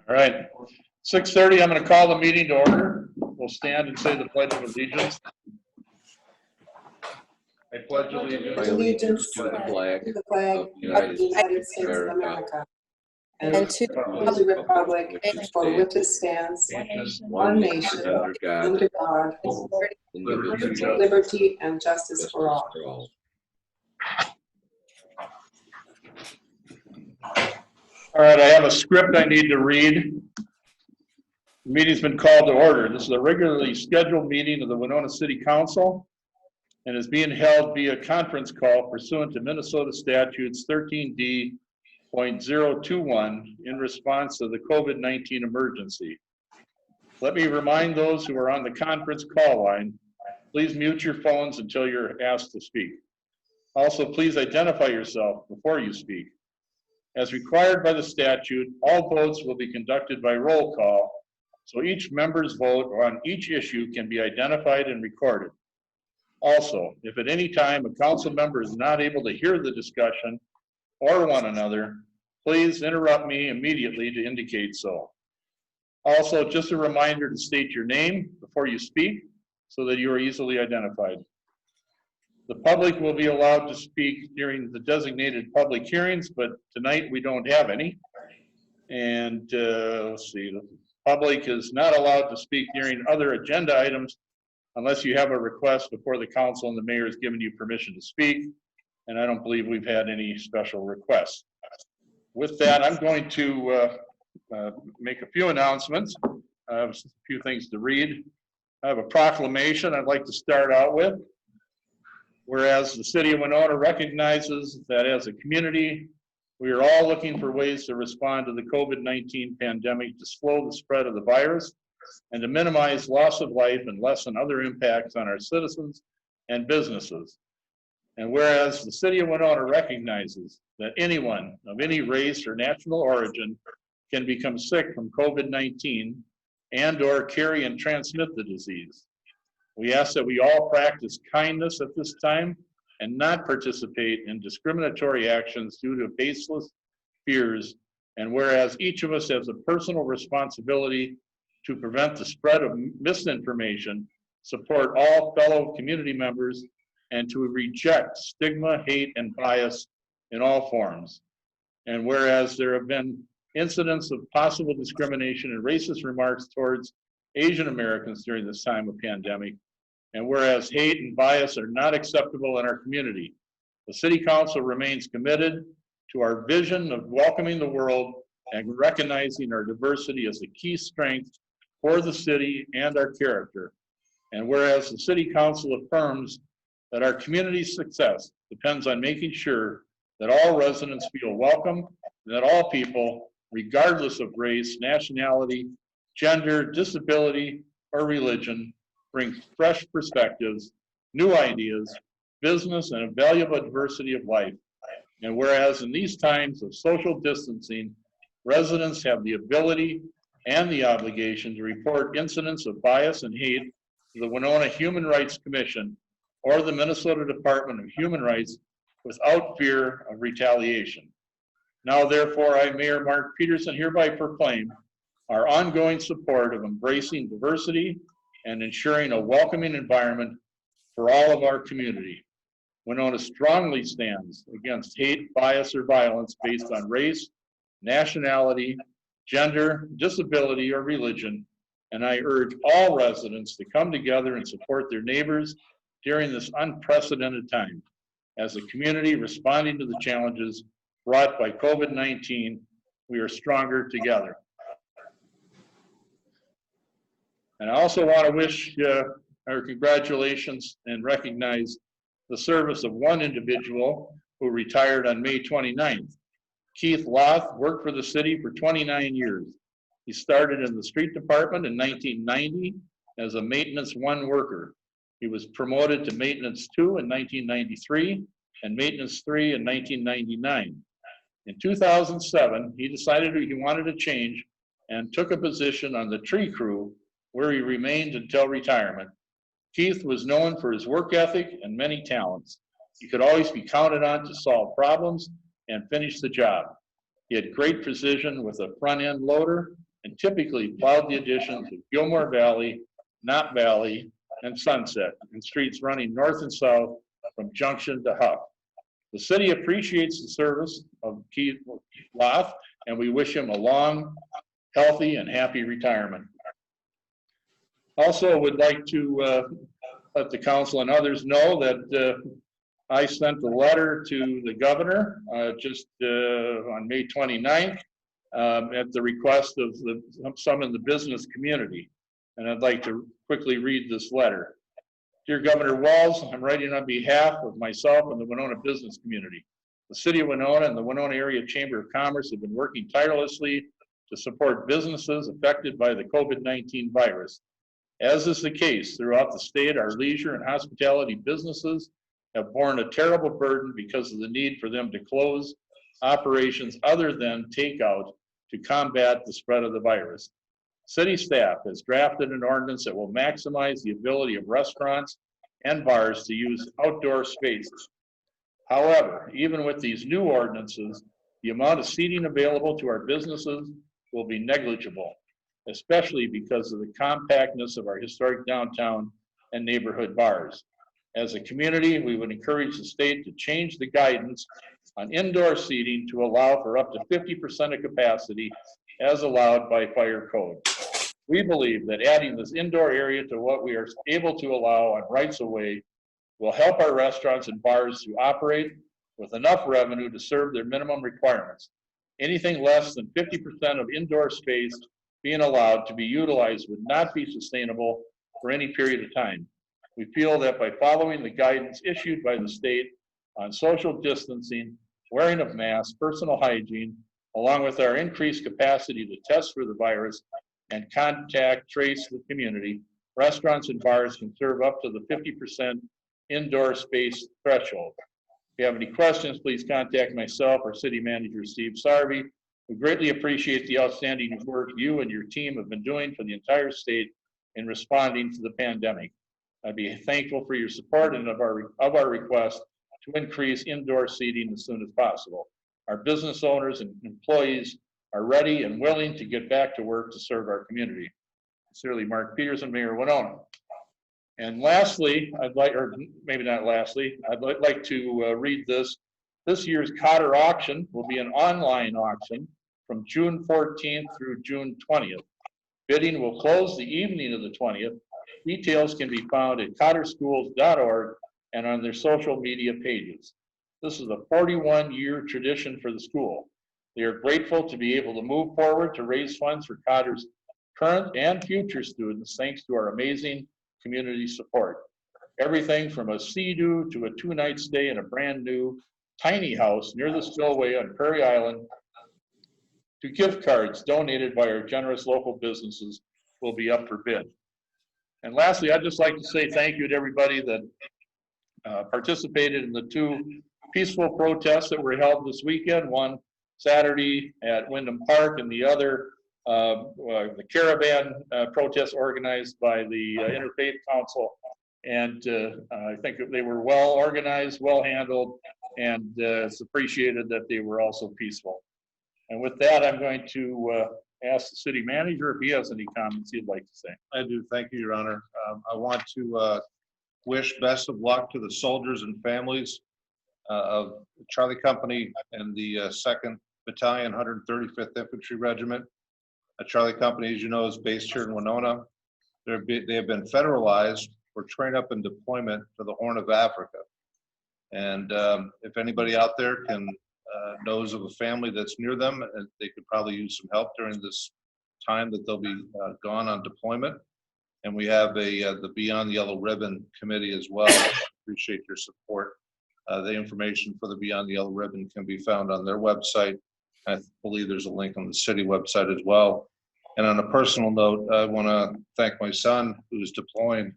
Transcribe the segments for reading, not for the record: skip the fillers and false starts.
All right, 6:30, I'm going to call the meeting to order. We'll stand and say the Pledge of Allegiance. I pledge allegiance to the flag of the United States of America and to the republic for which it stands, one nation, under God, liberty and justice for all. All right, I have a script I need to read. The meeting's been called to order. This is a regularly scheduled meeting of the Winona City Council and is being held via conference call pursuant to Minnesota Statutes 13D.021 in response to the COVID-19 emergency. Let me remind those who are on the conference call line, please mute your phones until you're asked to speak. Also, please identify yourself before you speak. As required by the statute, all votes will be conducted by roll call, so each member's vote on each issue can be identified and recorded. Also, if at any time a council member is not able to hear the discussion or one another, please interrupt me immediately to indicate so. Also, just a reminder to state your name before you speak so that you are easily identified. The public will be allowed to speak during the designated public hearings, but tonight we don't have any. And let's see, the public is not allowed to speak during other agenda items unless you have a request before the council and the mayor has given you permission to speak. And I don't believe we've had any special requests. With that, I'm going to make a few announcements. I have a few things to read. I have a proclamation I'd like to start out with. Whereas the city of Winona recognizes that as a community, we are all looking for ways to respond to the COVID-19 pandemic to slow the spread of the virus and to minimize loss of life and lessen other impacts on our citizens and businesses. And whereas the city of Winona recognizes that anyone of any race or national origin can become sick from COVID-19 and/or carry and transmit the disease, we ask that we all practice kindness at this time and not participate in discriminatory actions due to baseless fears. And whereas each of us has a personal responsibility to prevent the spread of misinformation, support all fellow community members, and to reject stigma, hate, and bias in all forms. And whereas there have been incidents of possible discrimination and racist remarks towards Asian Americans during this time of pandemic, and whereas hate and bias are not acceptable in our community, the City Council remains committed to our vision of welcoming the world and recognizing our diversity as a key strength for the city and our character. And whereas the City Council affirms that our community's success depends on making sure that all residents feel welcome and that all people, regardless of race, nationality, gender, disability, or religion, bring fresh perspectives, new ideas, business, and a valuable diversity of life. And whereas in these times of social distancing, residents have the ability and the obligation to report incidents of bias and hate to the Winona Human Rights Commission or the Minnesota Department of Human Rights without fear of retaliation. Now, therefore, I, Mayor Mark Peterson, hereby proclaim our ongoing support of embracing diversity and ensuring a welcoming environment for all of our community. Winona strongly stands against hate, bias, or violence based on race, nationality, gender, disability, or religion, and I urge all residents to come together and support their neighbors during this unprecedented time. As a community responding to the challenges brought by COVID-19, we are stronger together. And I also want to wish our congratulations and recognize the service of one individual who retired on May 29th. Keith Loth worked for the city for 29 years. He started in the street department in 1990 as a maintenance 1 worker. He was promoted to maintenance 2 in 1993 and maintenance 3 in 1999. In 2007, he decided he wanted to change and took a position on the tree crew, where he remained until retirement. Keith was known for his work ethic and many talents. He could always be counted on to solve problems and finish the job. He had great precision with a front end loader and typically plowed the additions of Gilmore Valley, Knott Valley, and Sunset, and streets running north and south from Junction to Huff. The city appreciates the service of Keith Loth, and we wish him a long, healthy, and happy retirement. Also would like to let the council and others know that I sent a letter to the governor just on May 29th at the request of some in the business community. And I'd like to quickly read this letter. Dear Governor Walz, I'm writing on behalf of myself and the Winona business community. The city of Winona and the Winona Area Chamber of Commerce have been working tirelessly to support businesses affected by the COVID-19 virus. As is the case throughout the state, our leisure and hospitality businesses have borne a terrible burden because of the need for them to close operations other than takeout to combat the spread of the virus. City staff has drafted an ordinance that will maximize the ability of restaurants and bars to use outdoor spaces. However, even with these new ordinances, the amount of seating available to our businesses will be negligible, especially because of the compactness of our historic downtown and neighborhood bars. As a community, we would encourage the state to change the guidance on indoor seating to allow for up to 50% of capacity as allowed by fire code. We believe that adding this indoor area to what we are able to allow on rights of way will help our restaurants and bars to operate with enough revenue to serve their minimum requirements. Anything less than 50% of indoor space being allowed to be utilized would not be sustainable for any period of time. We feel that by following the guidance issued by the state on social distancing, wearing of masks, personal hygiene, along with our increased capacity to test for the virus and contact trace the community, restaurants and bars can serve up to the 50% indoor space threshold. If you have any questions, please contact myself or City Manager Steve Sarvey. We greatly appreciate the outstanding work you and your team have been doing for the entire state in responding to the pandemic. I'd be thankful for your support and of our request to increase indoor seating as soon as possible. Our business owners and employees are ready and willing to get back to work to serve our community. Sincerely, Mark Peterson, Mayor Winona. And lastly, I'd like to read this. This year's Cotter auction will be an online auction from June 14th through June 20th. Bidding will close the evening of the 20th. Details can be found at cotterschools.org and on their social media pages. This is a 41-year tradition for the school. They are grateful to be able to move forward to raise funds for Cotter's current and future students thanks to our amazing community support. Everything from a sea-doo to a 2-night stay in a brand new tiny house near the spillway on Prairie Island to gift cards donated by our generous local businesses will be up for bid. And lastly, I'd just like to say thank you to everybody that participated in the 2 peaceful protests that were held this weekend, one Saturday at Wyndham Park and the other the caravan protest organized by the Interfaith Council. And I think they were well organized, well handled, and it's appreciated that they were also peaceful. And with that, I'm going to ask the city manager if he has any comments he'd like to say. I do. Thank you, Your Honor. I want to wish best of luck to the soldiers and families of Charlie Company and the 2nd Battalion, 135th Infantry Regiment. Charlie Company, as you know, is based here in Winona. They have been federalized for train up and deployment to the Horn of Africa. And if anybody out there knows of a family that's near them, they could probably use some help during this time that they'll be gone on deployment. And we have the Beyond the Yellow Ribbon committee as well. Appreciate your support. The information for the Beyond the Yellow Ribbon can be found on their website. I believe there's a link on the city website as well. And on a personal note, I want to thank my son who's deploying.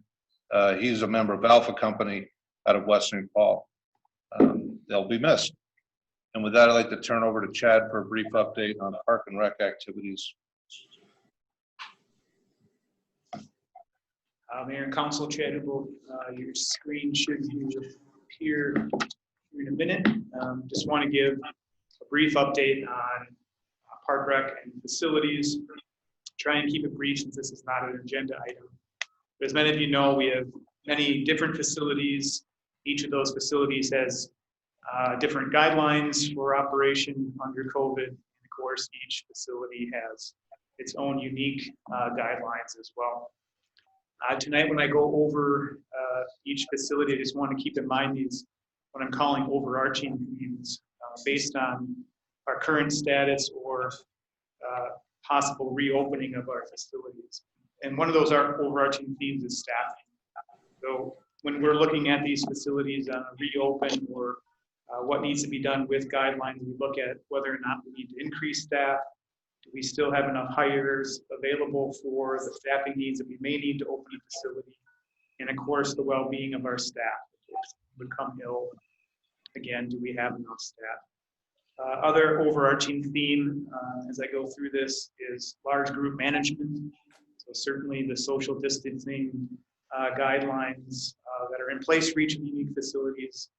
He's a member of Alpha Company out of West St. Paul. They'll be missed. And with that, I'd like to turn over to Chad for a brief update on Park and Rec activities. Mayor and Council, Chad, your screen should appear in a minute. Just want to give a brief update on Park Rec and facilities. try and keep it brief since this is not an agenda item. But as many of you know, we have many different facilities. Each of those facilities has different guidelines for operation under COVID. And of course, each facility has its own unique guidelines as well. Tonight, when I go over each facility, I just want to keep in mind these, what I'm calling overarching themes based on our current status or possible reopening of our facilities. And one of those overarching themes is staffing. So when we're looking at these facilities on a reopen or what needs to be done with guidelines, we look at whether or not we need to increase staff. Do we still have enough hires available for the staffing needs that we may need to open a facility? And of course, the well-being of our staff. If we become ill, again, do we have enough staff? Other overarching theme as I go through this is large group management. So certainly the social distancing guidelines that are in place for each of the unique facilities.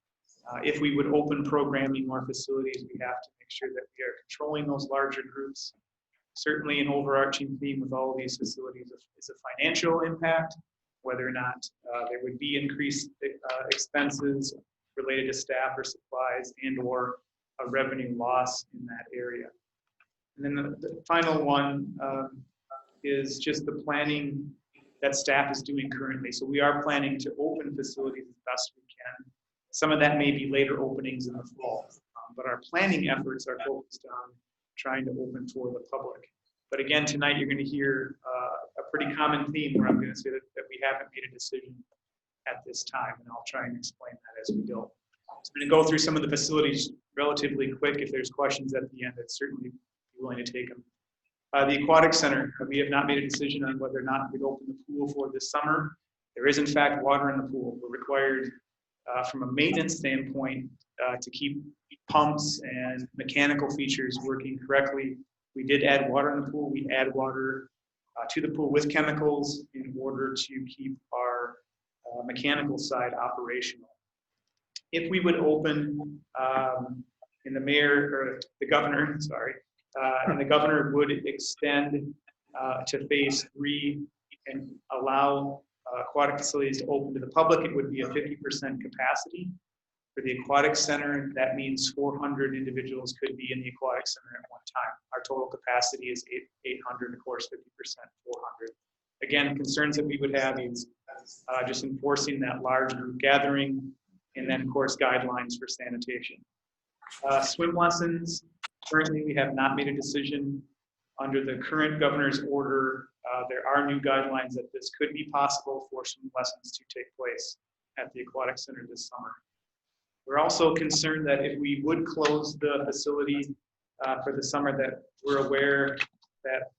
If we would open programming or facilities, we have to make sure that we are controlling those larger groups. Certainly an overarching theme with all of these facilities is a financial impact, whether or not there would be increased expenses related to staff or supplies and or a revenue loss in that area. And then the final one is just the planning that staff is doing currently. So we are planning to open facilities as best we can. Some of that may be later openings in the fall, but our planning efforts are focused on trying to open for the public. But again, tonight you're going to hear a pretty common theme where I'm going to say that we haven't made a decision at this time, and I'll try and explain that as we go. So I'm going to go through some of the facilities relatively quick. If there's questions at the end, I'd certainly be willing to take them. The Aquatic Center, we have not made a decision on whether or not we'd open the pool for this summer. There is in fact water in the pool. We're required from a maintenance standpoint to keep pumps and mechanical features working correctly. We did add water in the pool. We add water to the pool with chemicals in order to keep our mechanical side operational. If we would open, and the governor would extend to phase 3 and allow aquatic facilities to open to the public, it would be a 50% capacity. For the Aquatic Center, that means 400 individuals could be in the Aquatic Center at one time. Our total capacity is 800, of course, 50%, 400. Again, concerns that we would have is just enforcing that large group gathering, and then, of course, guidelines for sanitation. Swim lessons, currently we have not made a decision. Under the current governor's order, there are new guidelines that this could be possible for swim lessons to take place at the Aquatic Center this summer. We're also concerned that if we would close the facility for the summer, that we're aware that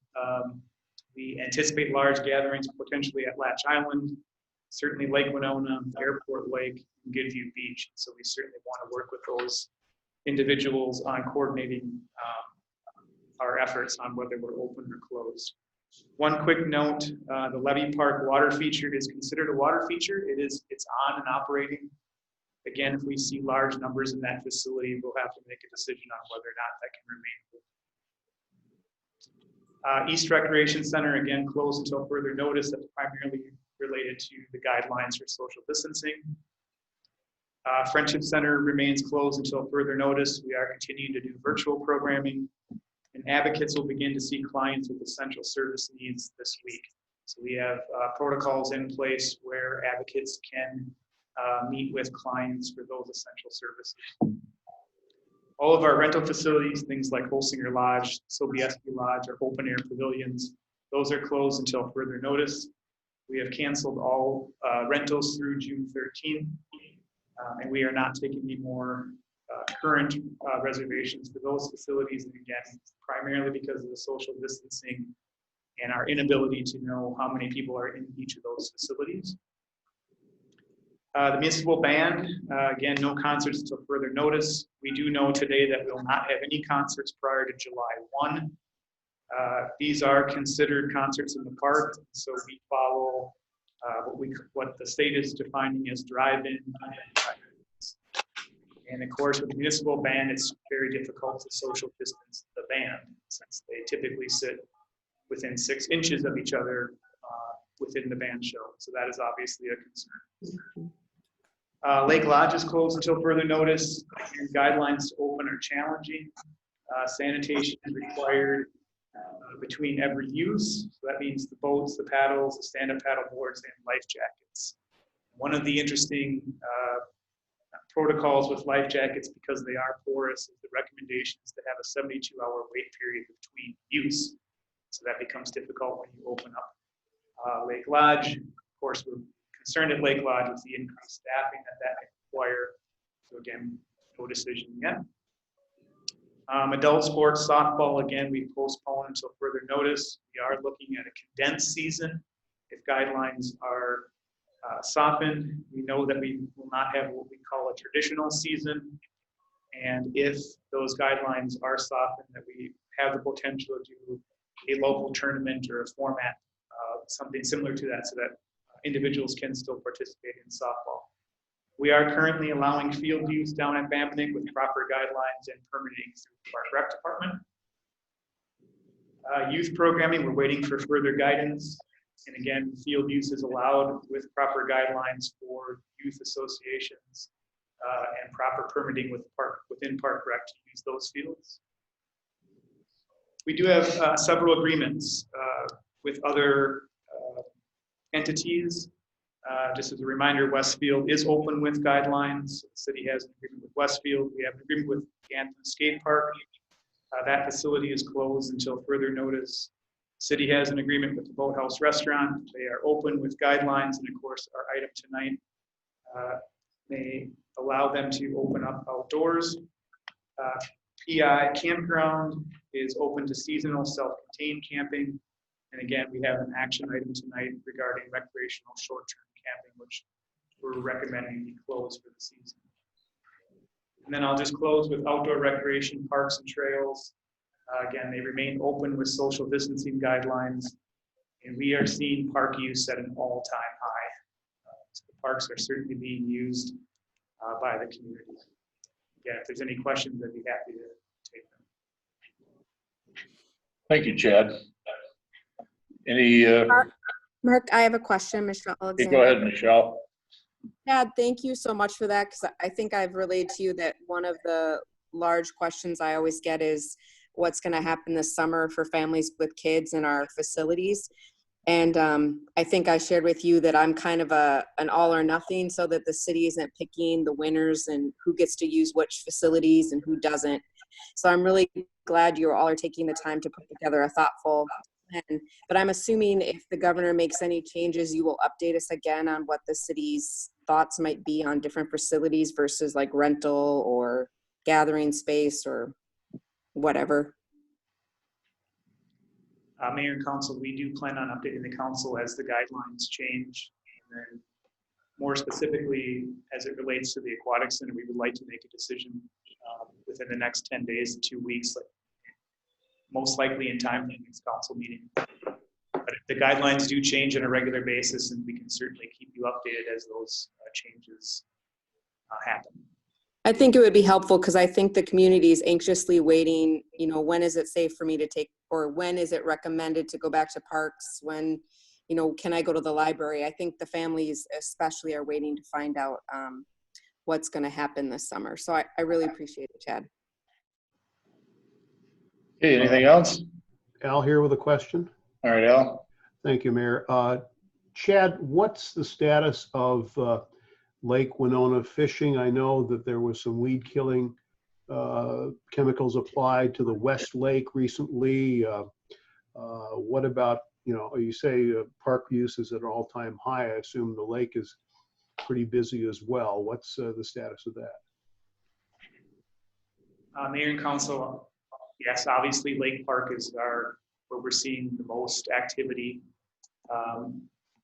we anticipate large gatherings potentially at Latch Island, certainly Lake Winona, Airport Lake, and Goodview Beach. So we certainly want to work with those individuals on coordinating our efforts on whether we're open or closed. One quick note, the Levy Park water feature is considered a water feature. It's on and operating. Again, if we see large numbers in that facility, we'll have to make a decision on whether or not that can remain. East Recreation Center, again, closed until further notice. That's primarily related to the guidelines for social distancing. Friendship Center remains closed until further notice. We are continuing to do virtual programming, and advocates will begin to see clients with essential service needs this week. So we have protocols in place where advocates can meet with clients for those essential services. All of our rental facilities, things like Holsinger Lodge, Sobieski Lodge, or open air pavilions, those are closed until further notice. We have canceled all rentals through June 13th, and we are not taking any more current reservations for those facilities. And again, primarily because of the social distancing and our inability to know how many people are in each of those facilities. The municipal band, again, no concerts until further notice. We do know today that we will not have any concerts prior to July 1. These are considered concerts in the park, so we follow what the state is defining as drive-in. And of course, with the municipal band, it's very difficult to social distance the band since they typically sit within 6 inches of each other within the band shell. So that is obviously a concern. Lake Lodge is closed until further notice. Guidelines to open are challenging. Sanitation is required between every use. So that means the boats, the paddles, the stand-up paddle boards, and life jackets. One of the interesting protocols with life jackets, because they are porous, is the recommendation is to have a 72-hour wait period between use. So that becomes difficult when you open up Lake Lodge. Of course, we're concerned at Lake Lodge with the increased staffing that can require. So again, no decision yet. Adult sports, softball, again, we postponed until further notice. We are looking at a condensed season. If guidelines are softened, we know that we will not have what we call a traditional season. And if those guidelines are softened, that we have the potential to do a local tournament or a format, something similar to that, so that individuals can still participate in softball. We are currently allowing field use down at Bamnick with proper guidelines and permitting through the Park Rec Department. Youth programming, we're waiting for further guidance. And again, field use is allowed with proper guidelines for youth associations and proper permitting within Park Rec to use those fields. We do have several agreements with other entities. Just as a reminder, Westfield is open with guidelines. The city has an agreement with Westfield. We have an agreement with Canton Skate Park. That facility is closed until further notice. City has an agreement with the Boathouse Restaurant. They are open with guidelines, and of course, our item tonight may allow them to open up outdoors. PI Campground is open to seasonal self-contained camping. And again, we have an action item tonight regarding recreational short-term camping, which we're recommending be closed for the season. And then I'll just close with outdoor recreation parks and trails. Again, they remain open with social distancing guidelines, and we are seeing park use at an all-time high. So the parks are certainly being used by the community. Again, if there's any questions, I'd be happy to take them. Thank you, Chad. Any? Mark, I have a question, Michelle Alexander. Go ahead, Michelle. Chad, thank you so much for that, because I think I've relayed to you that one of the large questions I always get is what's going to happen this summer for families with kids in our facilities. And I think I shared with you that I'm kind of an all or nothing, so that the city isn't picking the winners and who gets to use which facilities and who doesn't. So I'm really glad you all are taking the time to put together a thoughtful plan. But I'm assuming if the governor makes any changes, you will update us again on what the city's thoughts might be on different facilities versus like rental or gathering space or whatever. Mayor and council, we do plan on updating the council as the guidelines change. And then more specifically, as it relates to the Aquatic Center, we would like to make a decision within the next 10 days to 2 weeks, like most likely in time for the next council meeting. But if the guidelines do change on a regular basis, and we can certainly keep you updated as those changes happen. I think it would be helpful, because I think the community is anxiously waiting, you know, when is it safe for me to take, or when is it recommended to go back to parks? When, you know, can I go to the library? I think the families especially are waiting to find out what's going to happen this summer. So I really appreciate it, Chad. Okay, anything else? Al here with a question. All right, Al. Thank you, Mayor. Chad, what's the status of Lake Winona fishing? I know that there was some weed killing chemicals applied to the West Lake recently. What about, you know, you say park use is at an all-time high. I assume the lake is pretty busy as well. What's the status of that? Mayor and council, yes, obviously Lake Park is where we're seeing the most activity.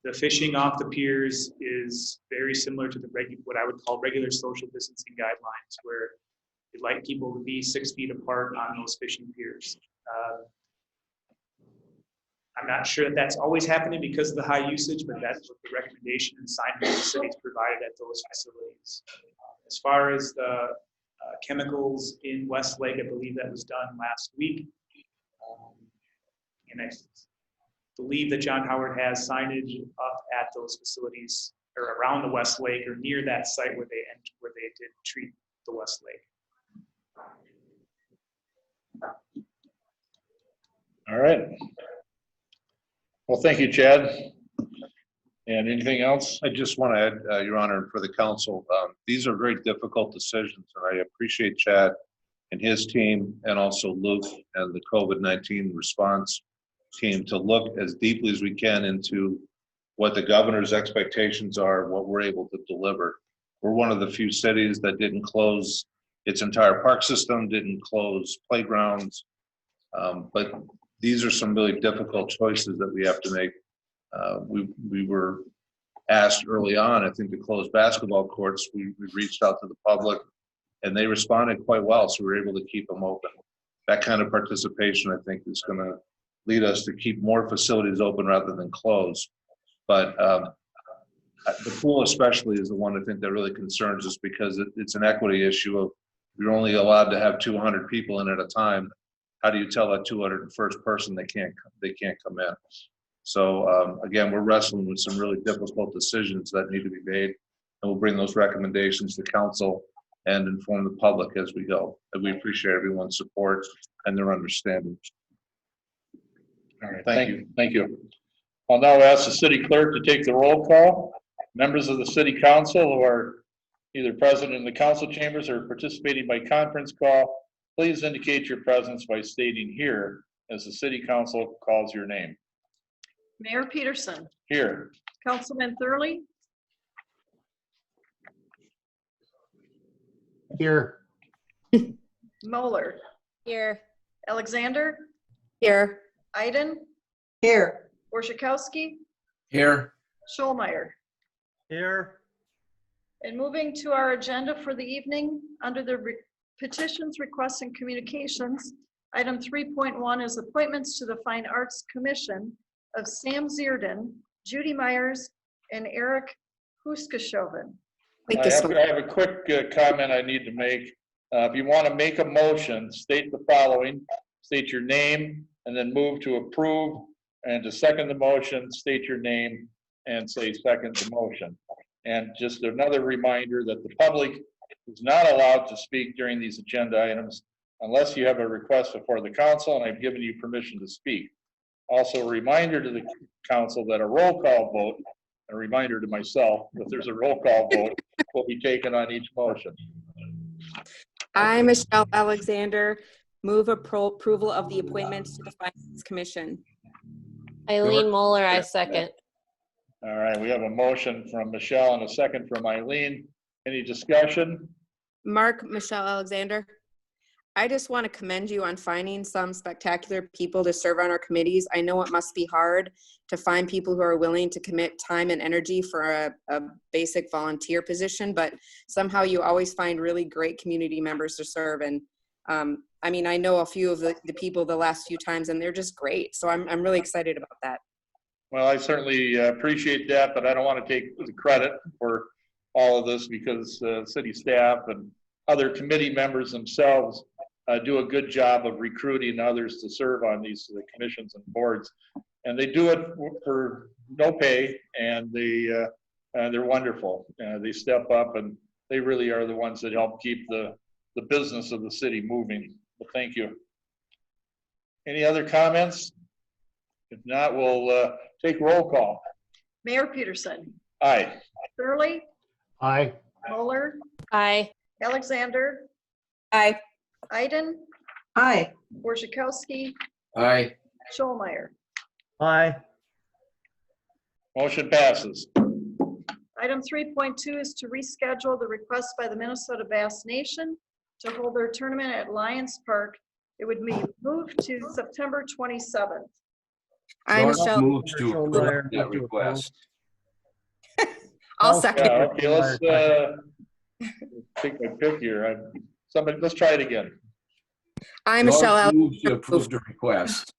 The fishing off the piers is very similar to the what I would call regular social distancing guidelines, where we'd like people to be 6 feet apart on those fishing piers. I'm not sure that that's always happening because of the high usage, but that's what the recommendation and signage the city's provided at those facilities. As far as the chemicals in West Lake, I believe that was done last week. And believe that John Howard has signage up at those facilities or around the West Lake or near that site where they did treat the West Lake. All right. Well, thank you, Chad. And anything else? I just want to add, Your Honor, for the council, these are very difficult decisions, and I appreciate Chad and his team, and also Luke and the COVID-19 response team to look as deeply as we can into what the governor's expectations are, what we're able to deliver. We're one of the few cities that didn't close its entire park system, didn't close playgrounds, but these are some really difficult choices that we have to make. We were asked early on, I think, to close basketball courts. We reached out to the public and they responded quite well, so we were able to keep them open. That kind of participation, I think, is going to lead us to keep more facilities open rather than close. But the pool especially is the one I think that really concerns us, because it's an equity issue of you're only allowed to have 200 people in at a time. How do you tell that 201st person they can't come in? So again, we're wrestling with some really difficult decisions that need to be made, and we'll bring those recommendations to council and inform the public as we go. And we appreciate everyone's support and their understanding. All right, thank you. Thank you. I'll now ask the city clerk to take the roll call. Members of the city council who are either present in the council chambers or participating by conference call, please indicate your presence by stating "here" as the city council calls your name. Mayor Peterson. Here. Councilman Thurley. Here. Moeller. Here. Alexander. Here. Iden. Here. Borzakowski. Here. Scholmeyer. Here. And moving to our agenda for the evening, under the petitions, requests, and communications, item 3.1 is appointments to the Fine Arts Commission of Sam Zierden, Judy Myers, and Eric Huskeshoven. I have a quick comment I need to make. If you want to make a motion, state the following: state your name and then move to approve, and to second the motion, state your name and say second the motion. And just another reminder that the public is not allowed to speak during these agenda items unless you have a request before the council and I've given you permission to speak. Also, a reminder to the council that a roll call vote, a reminder to myself that there's a roll call vote, will be taken on each motion. I, Michelle Alexander, move approval of the appointments to the Finance Commission. Eileen Moeller, I second. All right, we have a motion from Michelle and a second from Eileen. Any discussion? Mark, Michelle Alexander. I just want to commend you on finding some spectacular people to serve on our committees. I know it must be hard to find people who are willing to commit time and energy for a basic volunteer position, but somehow you always find really great community members to serve. And I mean, I know a few of the people the last few times, and they're just great. So I'm really excited about that. Well, I certainly appreciate that, but I don't want to take the credit for all of this, because city staff and other committee members themselves do a good job of recruiting others to serve on these commissions and boards, and they do it for no pay, and they're wonderful. They step up, and they really are the ones that help keep the business of the city moving. Well, thank you. Any other comments? If not, we'll take roll call. Mayor Peterson. Aye. Thurley. Aye. Moeller. Aye. Alexander. Aye. Iden. Aye. Borzakowski. Aye. Scholmeyer. Aye. Motion passes. Item 3.2 is to reschedule the request by the Minnesota Bass Nation to hold their tournament at Lions Park. It would be moved to September 27th. I, Michelle. Moves to approve that request. I'll second. Yeah, okay, let's take my pick here. Somebody, let's try it again. I, Michelle George Alexander. moves to approve the request.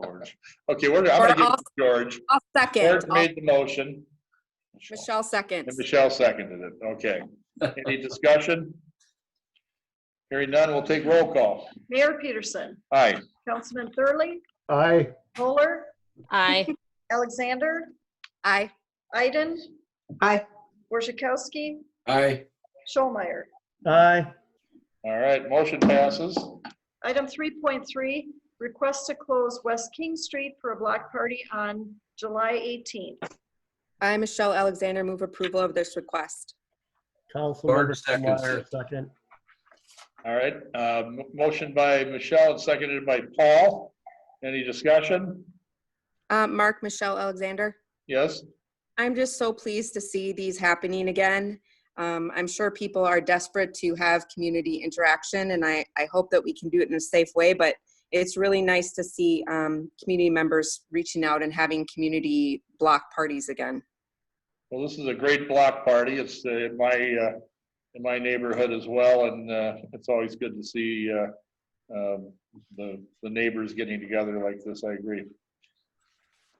George. Okay, I'm gonna give it to George. I'll second. George made the motion. Michelle seconds. And Michelle seconded it. Okay. Any discussion? Hearing none, we'll take roll call. Mayor Peterson. Aye. Councilman Thurley. Aye. Moeller. Aye. Alexander, Aye. Iden, Aye. Worzikowski, Aye. Schollmeyer. Aye. All right, motion passes. Item 3.3, request to close West King Street for a block party on July 18th. I, Michelle Alexander, move approval of this request. Councilmember Meyer, second. All right, motion by Michelle and seconded by Paul. Any discussion? Mark, Michelle Alexander. Yes? I'm just so pleased to see these happening again. I'm sure people are desperate to have community interaction, and I hope that we can do it in a safe way, but it's really nice to see community members reaching out and having community block parties again. Well, this is a great block party. It's in my neighborhood as well, and it's always good to see the neighbors getting together like this. I agree.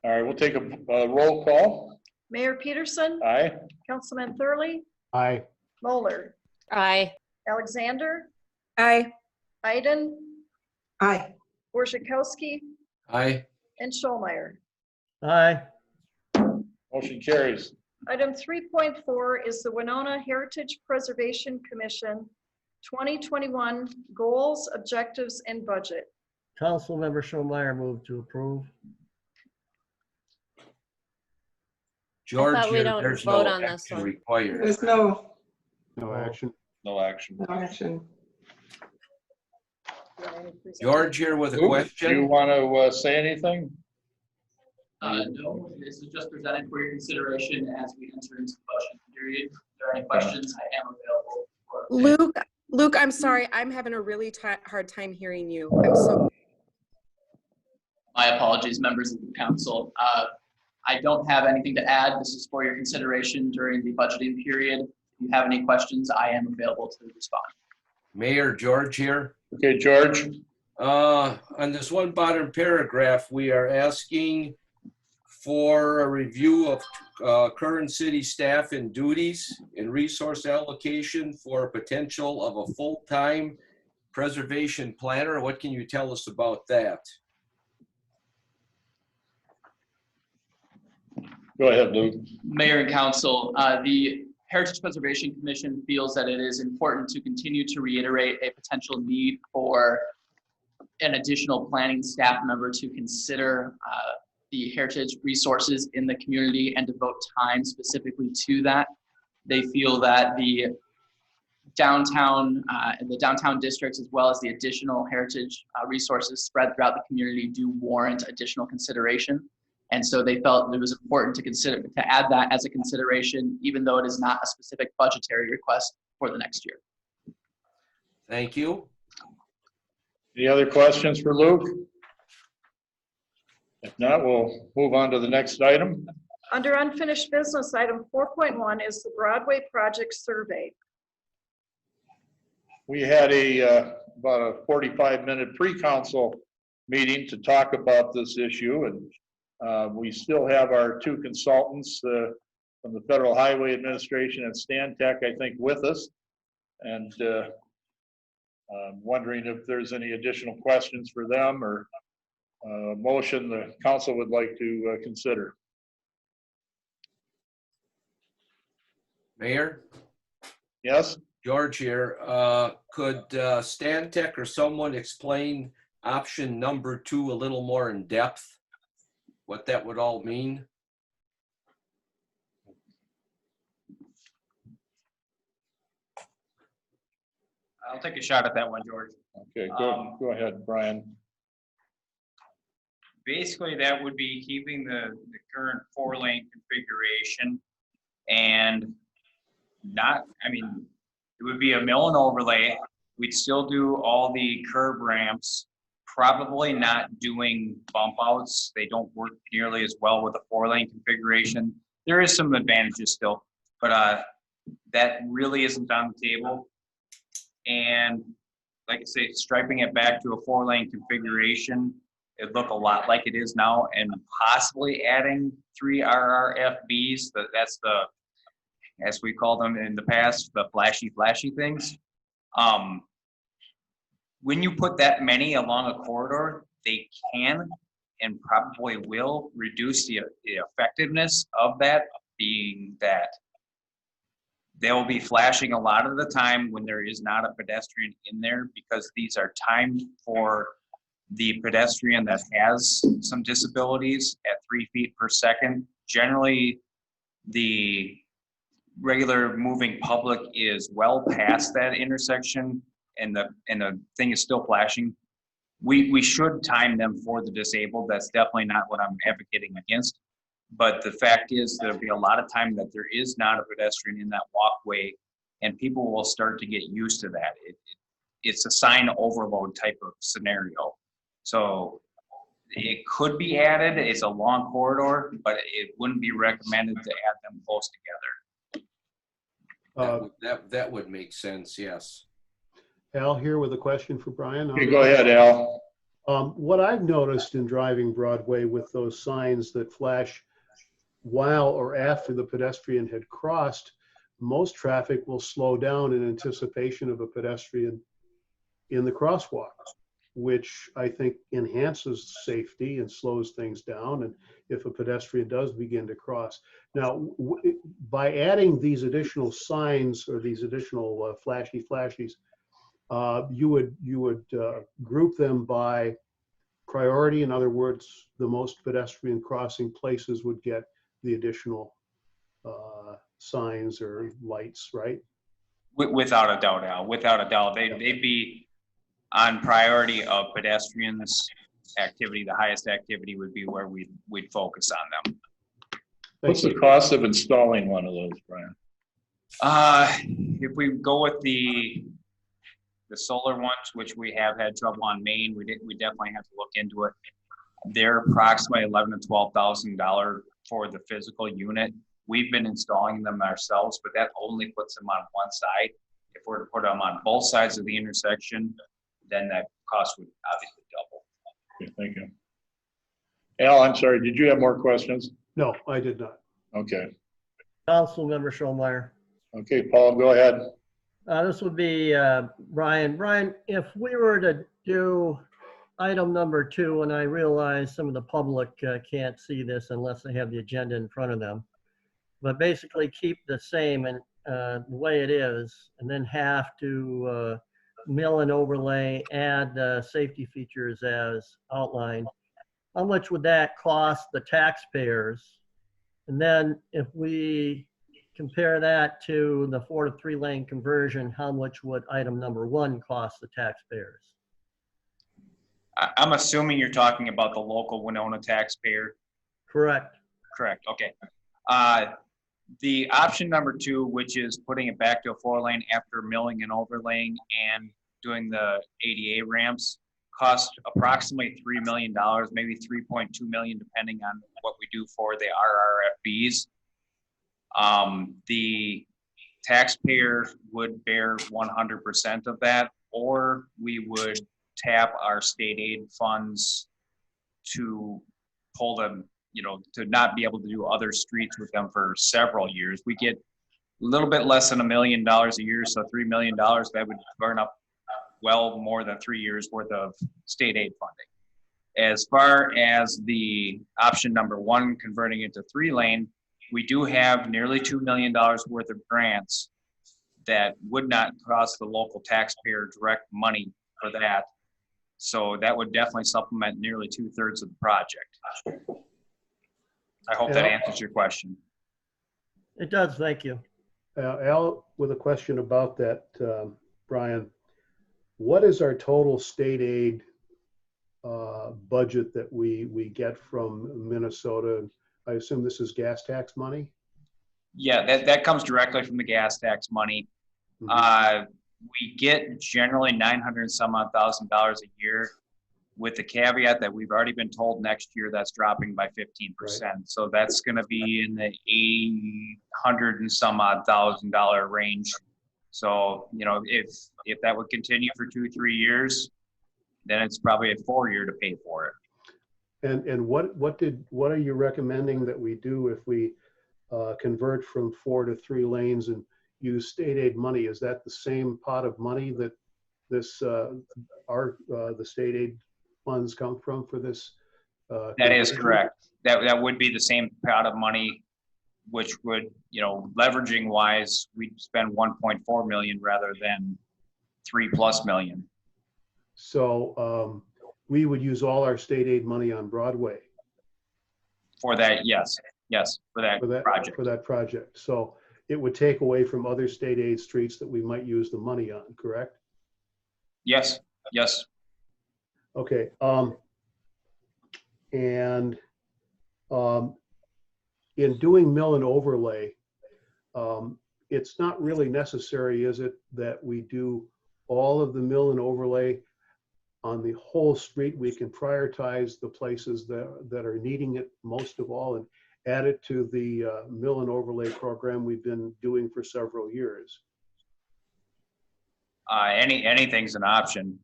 All right, we'll take a roll call. Mayor Peterson, Aye. Councilman Thurley, Aye. Moeller, Aye. Alexander, Aye. Iden, Aye. Worzikowski, Aye. and Schollmeyer. Aye. Motion carries. Item 3.4 is the Winona Heritage Preservation Commission 2021 Goals, Objectives, and Budget. Councilmember Schollmeyer, move to approve. I thought we George, don't there's vote no on this action one. required. There's no action. No action. action. George here with a Luke, do you question. want to say anything? No, this is just presented for your consideration as we enter into the budget period. If there are any questions, I am available for. Luke, I'm sorry. I'm having a really hard time hearing you. I'm so. My apologies, members of the council. I don't have anything to add. This is for your consideration during the budgeting period. If you have any questions, I am available to respond. Mayor George here. Okay, George. On this one bottom paragraph, we are asking for a review of current city staff and duties and resource allocation for potential of a full-time preservation planner. What can you tell us about that? Go ahead, Luke. Mayor and council, the Heritage Preservation Commission feels that it is important to continue to reiterate a potential need for an additional planning staff member to consider the heritage resources in the community and devote time specifically to that. They feel that the downtown districts, as well as the additional heritage resources spread throughout the community, do warrant additional consideration. And so they felt it was important to add that as a consideration, even though it is not a specific budgetary request for the next year. Thank you. Any other questions for Luke? If not, we'll move on to the next item. Under unfinished business, item 4.1 is the Broadway Project Survey. We had about a 45-minute pre-council meeting to talk about this issue, and we still have our two consultants from the Federal Highway Administration and Stantec, I think, with us. And I'm wondering if there's any additional questions for them or motion the council would like to consider. Mayor? Yes? George here. Could Stantec or someone explain option number 2 a little more in depth? What that would all mean? I'll take a shot at that one, George. Okay, go ahead, Brian. Basically, that would be keeping the current 4-lane configuration and not, I mean, it would be a mill and overlay. We'd still do all the curb ramps, probably not doing bump outs. They don't work nearly as well with a 4-lane configuration. There is some advantages still, but that really isn't on the table. And like I say, striping it back to a 4-lane configuration, it'd look a lot like it is now, and possibly adding 3 RRFBs. That's the, as we call them in the past, the flashy things. When you put that many along a corridor, they can and probably will reduce the effectiveness of that, being that they'll be flashing a lot of the time when there is not a pedestrian in there, because these are timed for the pedestrian that has some disabilities at 3 feet per second. Generally, the regular moving public is well past that intersection, and the thing is still flashing. We should time them for the disabled. That's definitely not what I'm advocating against. But the fact is, there'll be a lot of time that there is not a pedestrian in that walkway, and people will start to get used to that. It's a sign overload type of scenario. So it could be added. It's a long corridor, but it wouldn't be recommended to add them close together. That would make sense, yes. Al here with a question for Brian. Okay, go ahead, Al. What I've noticed in driving Broadway with those signs that flash while or after the pedestrian had crossed, most traffic will slow down in anticipation of a pedestrian in the crosswalk, which I think enhances safety and slows things down. And if a pedestrian does begin to cross. Now, by adding these additional signs or these additional flashies, you would group them by priority. In other words, the most pedestrian crossing places would get the additional signs or lights, right? Without a doubt, Al. Without a doubt, they'd be on priority of pedestrians activity. The highest activity would be where we'd focus on them. What's the cost of installing one of those, Brian? If we go with the solar ones, which we have had trouble on Maine, we definitely have to look into it. They're approximately $11,000 to $12,000 for the physical unit. We've been installing them ourselves, but that only puts them on one side. If we're to put them on both sides of the intersection, then that cost would obviously double. Okay, thank you. Al, I'm sorry, did you have more questions? No, I did not. Okay. Councilmember Schollmeyer. Okay, Paul, go ahead. This would be Brian. Brian, if we were to do item number 2, and I realize some of the public can't see this unless they have the agenda in front of them, but basically keep the same and the way it is, and then have to mill and overlay, add safety features as outlined. How much would that cost the taxpayers? And then if we compare that to the 4 to 3 lane conversion, how much would item number 1 cost the taxpayers? I'm assuming you're talking about the local Winona taxpayer. Correct. Correct, okay. The option number 2, which is putting it back to a 4 lane after milling and overlaying and doing the ADA ramps, cost approximately $3 million, maybe $3.2 million, depending on what we do for the RRFBs. The taxpayer would bear 100% of that, or we would tap our state aid funds to pull them, to not be able to do other streets with them for several years. We get a little bit less than $1 million a year, so $3 million, that would burn up well more than 3 years worth of state aid funding. As far as the option number 1, converting it to 3 lane, we do have nearly $2 million worth of grants that would not cost the local taxpayer direct money for that. So that would definitely supplement nearly 2/3 of the project. I hope that answers your question. It does, thank you. Al, with a question about that, Brian, what is our total state aid budget that we get from Minnesota? I assume this is gas tax money? Yeah, that comes directly from the gas tax money. Mm-hmm. We get generally $900 and some odd thousand a year, with the caveat that we've already been told next year that's dropping by 15%. Right. So that's going to be in the $800 and some odd thousand range. So, if that would continue for 2-3 years, then it's probably a 4-year to pay for it. And what are you recommending that we do if we convert from 4 to 3 lanes and use state aid money? Is that the same pot of money that this the state aid funds come from for this That is conversion? correct. That would be the same pot of money, which would, you know, leveraging wise, we'd spend 1.4 million rather than 3+ million. So we would use all our state aid money on Broadway For that, yes, for that project. for that project. So it would take away from other state aid streets that we might use the money on, correct? Yes. Okay. And in doing mill and overlay, it's not really necessary, is it, that we do all of the mill and overlay on the whole street? We can prioritize the places that are needing it most of all and add it to the mill and overlay program we've been doing for several years. Anything's an option.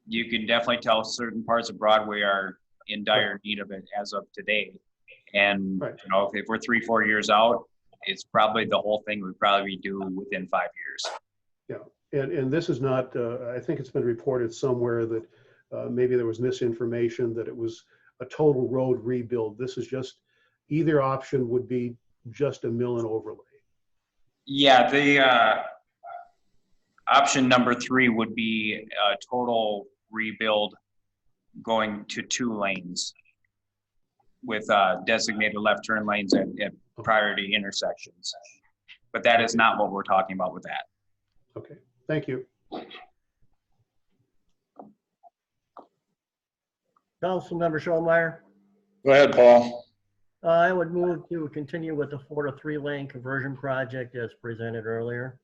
You can definitely tell certain parts of Broadway are in dire need of it as of today. And you know, if we're 3-4 years out, it's probably the whole thing would probably be due within 5 years. Yeah, and this is not, I think it's been reported somewhere that maybe there was misinformation that it was a total road rebuild. This is just, either option would be just a mill and overlay. Yeah, the option number 3 would be a total rebuild going to 2 lanes with designated left turn lanes at priority intersections. But that is not what we're talking about with that. Okay, thank you. Councilmember Schollmeyer. Go ahead, Paul. I would move to continue with the 4 to 3 lane conversion project as presented earlier.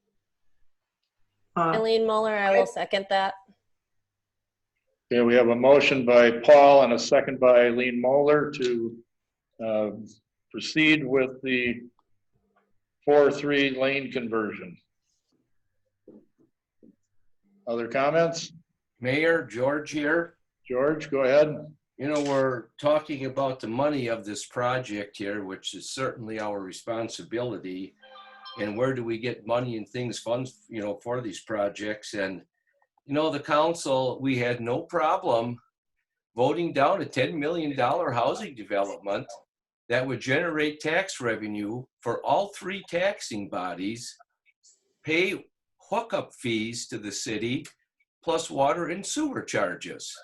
Eileen Muller, I will second that. Okay, we have a motion by Paul and a second by Eileen Moeller to proceed with the 4-3 lane conversion. Other comments? Mayor, George here. George, go ahead. You know, we're talking about the money of this project here, which is certainly our responsibility. And where do we get money and funds, you know, for these projects? And, you know, the council, we had no problem voting down a $10 million housing development that would generate tax revenue for all 3 taxing bodies, pay hookup fees to the city, plus water and sewer charges.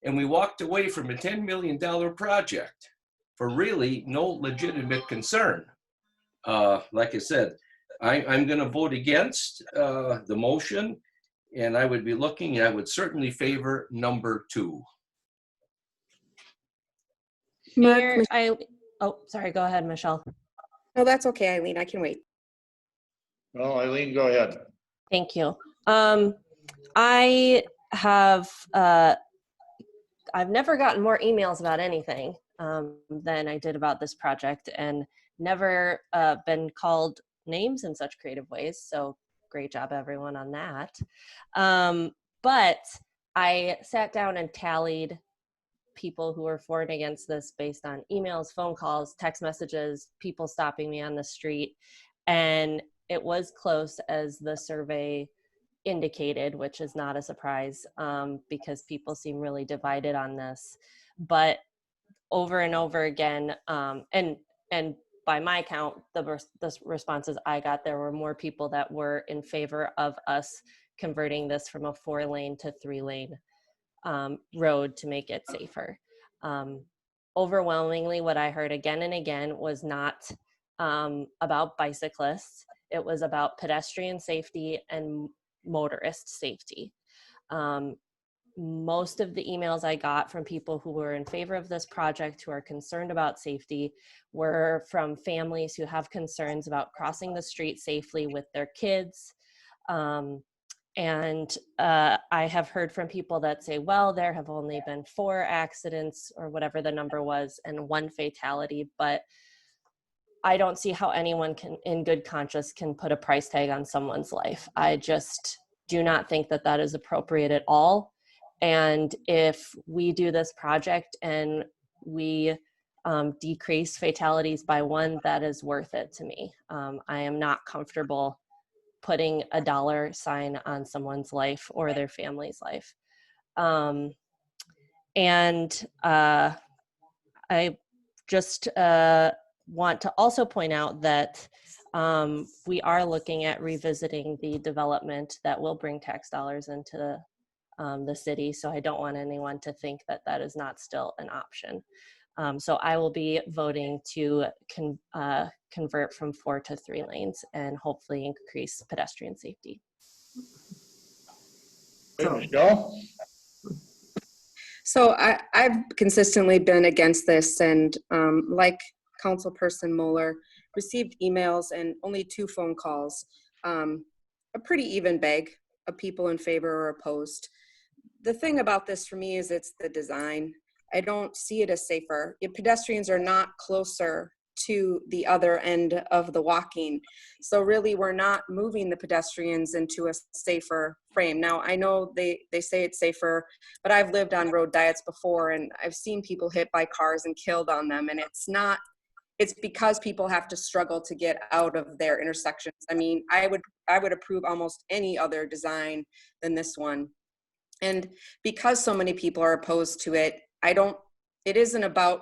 And we walked away from a $10 million project for really no legitimate concern. Like I said, I'm going to vote against the motion, and I would be looking, I would certainly favor number 2. Mayor, oh, sorry, go ahead, Michelle. No, that's okay, Eileen, I can wait. Well, Eileen, go ahead. Thank you. I have, I've never gotten more emails about anything than I did about this project, and never been called names in such creative ways. So great job, everyone, on that. But I sat down and tallied people who were for and against this based on emails, phone calls, text messages, people stopping me on the street. And it was close as the survey indicated, which is not a surprise because people seem really divided on this. But over and over again, and by my count, the responses I got, there were more people that were in favor of us converting this from a 4-lane to 3-lane road to make it safer. Overwhelmingly, what I heard again and again was not about bicyclists. It was about pedestrian safety and motorist safety. Most of the emails I got from people who were in favor of this project, who are concerned about safety, were from families who have concerns about crossing the street safely with their kids. And I have heard from people that say, well, there have only been 4 accidents or whatever the number was and 1 fatality, but I don't see how anyone can, in good conscience, can put a price tag on someone's life. I just do not think that that is appropriate at all. And if we do this project and we decrease fatalities by 1, that is worth it to me. I am not comfortable putting a dollar sign on someone's life or their family's life. And I just want to also point out that we are looking at revisiting the development that will bring tax dollars into the city. So I don't want anyone to think that that is not still an option. So I will be voting to convert from 4 to 3 lanes and hopefully increase pedestrian safety. Hey, Michelle? So I've consistently been against this, and like Councilperson Mueller, received emails and only 2 phone calls, a pretty even bag of people in favor or opposed. The thing about this for me is it's the design. I don't see it as safer. If pedestrians are not closer to the other end of the walking. So really we're not moving the pedestrians into a safer frame. Now I know they say it's safer, but I've lived on road diets before and I've seen people hit by cars and killed on them, and it's because people have to struggle to get out of their intersections. I mean, I would approve almost any other design than this one. And because so many people are opposed to it, it isn't about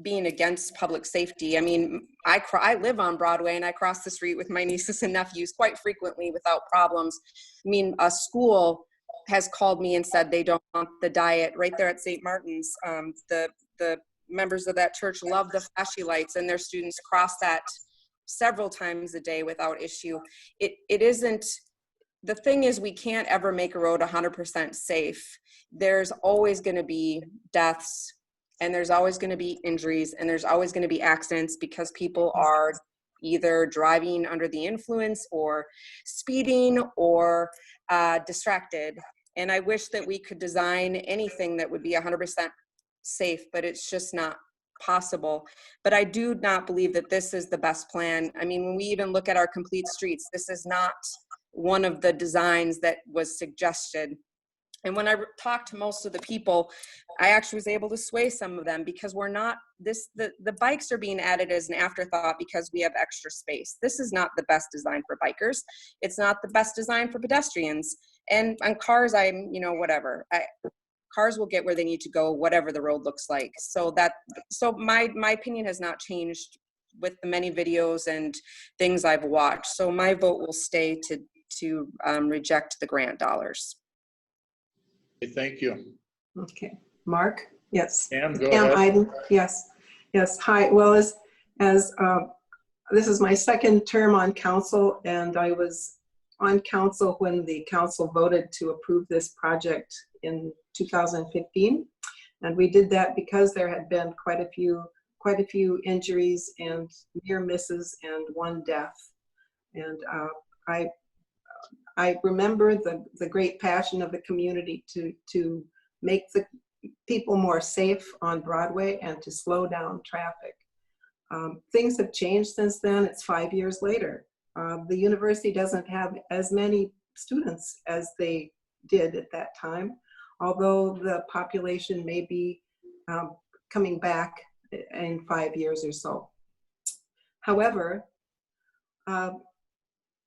being against public safety. I mean, I live on Broadway and I cross the street with my nieces and nephews quite frequently without problems. I mean, a school has called me and said they don't want the diet right there at St. Martin's. The members of that church love the flashy lights, and their students cross that several times a day without issue. It isn't, the thing is, we can't ever make a road 100% safe. There's always going to be deaths, and there's always going to be injuries, and there's always going to be accidents because people are either driving under the influence or speeding or distracted. And I wish that we could design anything that would be 100% safe, but it's just not possible. But I do not believe that this is the best plan. I mean, when we even look at our complete streets, this is not one of the designs that was suggested. And when I talked to most of the people, I actually was able to sway some of them because we're not the bikes are being added as an afterthought because we have extra space. This is not the best design for bikers. It's not the best design for pedestrians. And on cars, whatever. Cars will get where they need to go, whatever the road looks like. So my opinion has not changed with the many videos and things I've watched. So my vote will stay to reject the grant dollars. Thank you. Okay, Mark? Yes. Pam, go ahead. Iden? Yes. Hi. Well, as this is my second term on council, and I was on council when the council voted to approve this project in 2015, and we did that because there had been quite a few injuries and near misses and 1 death. And I remember the great passion of the community to make the people more safe on Broadway and to slow down traffic. Things have changed since then. It's 5 years later. The university doesn't have as many students as they did at that time, although the population may be coming back in 5 years or so. However,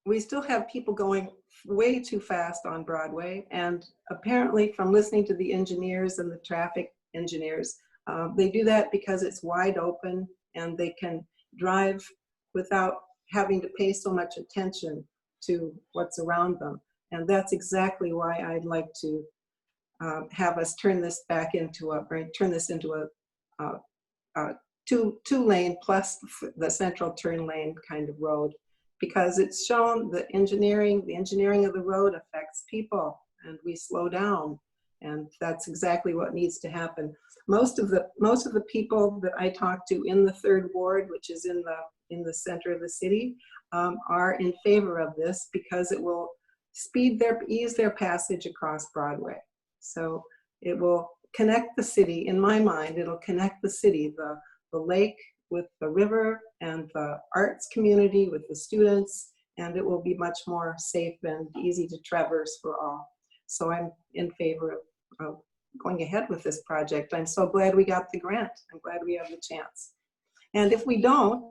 we still have people going way too fast on Broadway, and apparently from listening to the engineers and the traffic engineers, they do that because it's wide open and they can drive without having to pay so much attention to what's around them. And that's exactly why I'd like to have us turn this into a two lane plus the central turn lane kind of road, because it's shown the engineering of the road affects people, and we slow down, and that's exactly what needs to happen. Most of the people that I talk to in the 3rd Ward, which is in the center of the city, are in favor of this because it will ease their passage across Broadway. So it will connect the city. In my mind, it'll connect the city, the lake with the river, and the arts community with the students, and it will be much more safe and easy to traverse for all. So I'm in favor of going ahead with this project. I'm so glad we got the grant. I'm glad we have the chance. And if we don't,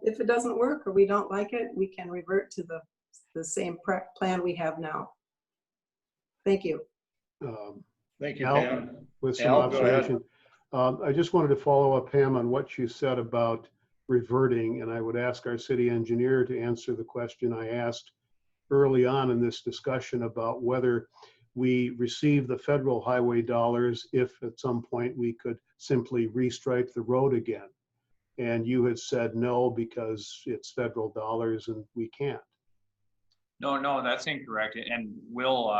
if it doesn't work or we don't like it, we can revert to the same plan we have now. Thank you. Thank you, Al, Pam. with some Al, go ahead. observation. I just wanted to follow up, Pam, on what you said about reverting, and I would ask our city engineer to answer the question I asked early on in this discussion about whether we receive the federal highway dollars if at some point we could simply restripe the road again. And you had said no, because it's federal dollars and we can't. No, that's incorrect. And Will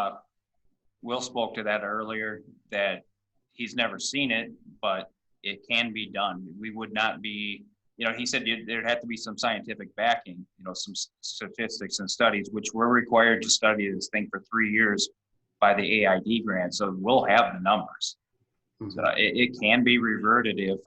spoke to that earlier, that he's never seen it, but it can be done. We would not be, he said there'd have to be some scientific backing, some statistics and studies, which we're required to study this thing for 3 years by the AID grant. So we'll have the numbers. Mm-hmm. So it can be reverted if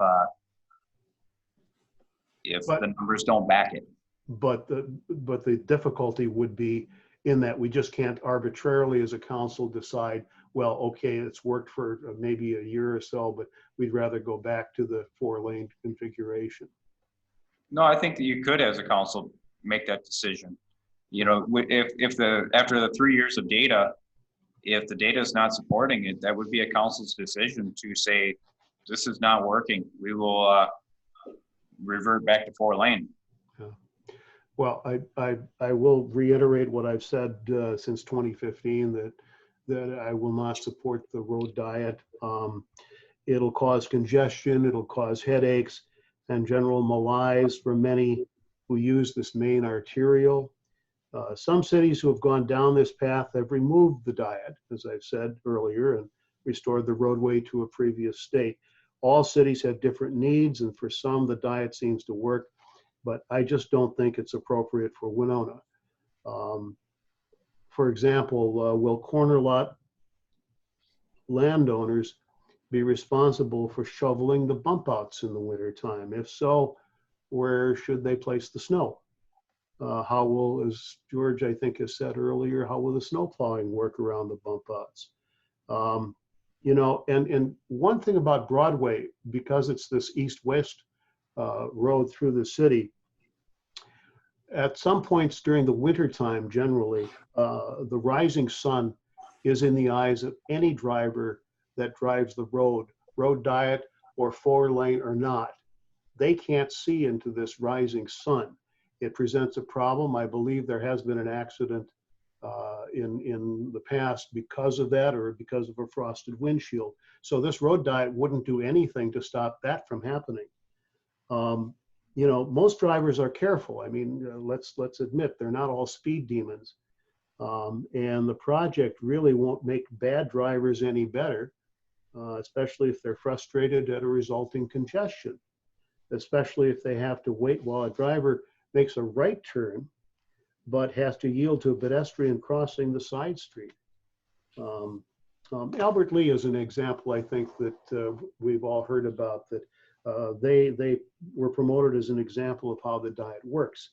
the numbers don't back it. But the difficulty would be in that we just can't arbitrarily as a council decide, well, okay, it's worked for maybe a year or so, but we'd rather go back to the 4-lane configuration. No, I think that you could, as a council, make that decision. If after the 3 years of data, if the data is not supporting it, that would be a council's decision to say, this is not working. We will revert back to 4-lane. Yeah. Well, I will reiterate what I've said since 2015, that I will not support the road diet. It'll cause congestion, it'll cause headaches and general malaise for many who use this main arterial. Some cities who have gone down this path have removed the diet, as I've said earlier, and restored the roadway to a previous state. All cities have different needs, and for some, the diet seems to work, but I just don't think it's appropriate for Winona. For example, will corner lot landowners be responsible for shoveling the bump outs in the wintertime? If so, where should they place the snow? How will, as George, I think, has said earlier, how will the snow plowing work around the bump outs? And one thing about Broadway, because it's this east-west road through the city, at some points during the wintertime, generally, the rising sun is in the eyes of any driver that drives the road diet or 4-lane or not. They can't see into this rising sun. It presents a problem. I believe there has been an accident in the past because of that, or because of a frosted windshield. So this road diet wouldn't do anything to stop that from happening. Most drivers are careful. I mean, let's admit they're not all speed demons. And the project really won't make bad drivers any better, especially if they're frustrated at a resulting congestion, especially if they have to wait while a driver makes a right turn, but has to yield to a pedestrian crossing the side street. Albert Lee is an example, I think, that we've all heard about, that they were promoted as an example of how the diet works.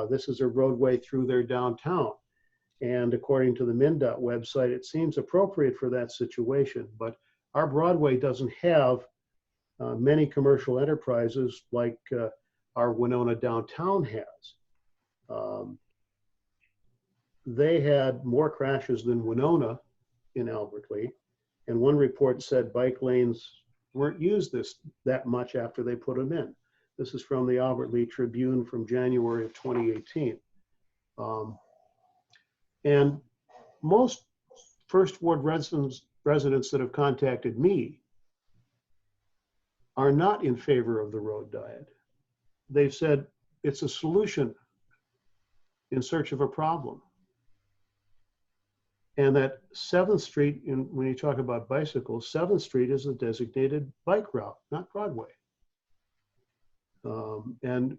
This is a roadway through their downtown. And according to the MnDOT website, it seems appropriate for that situation. But our Broadway doesn't have many commercial enterprises like our Winona downtown has. They had more crashes than Winona in Albert Lee. And one report said bike lanes weren't used that much after they put them in. This is from the Albert Lee Tribune from January of 2018. And most First Ward residents that have contacted me are not in favor of the road diet. They've said it's a solution in search of a problem. And that 7th Street, when you talk about bicycles, 7th Street is a designated bike route, not Broadway. And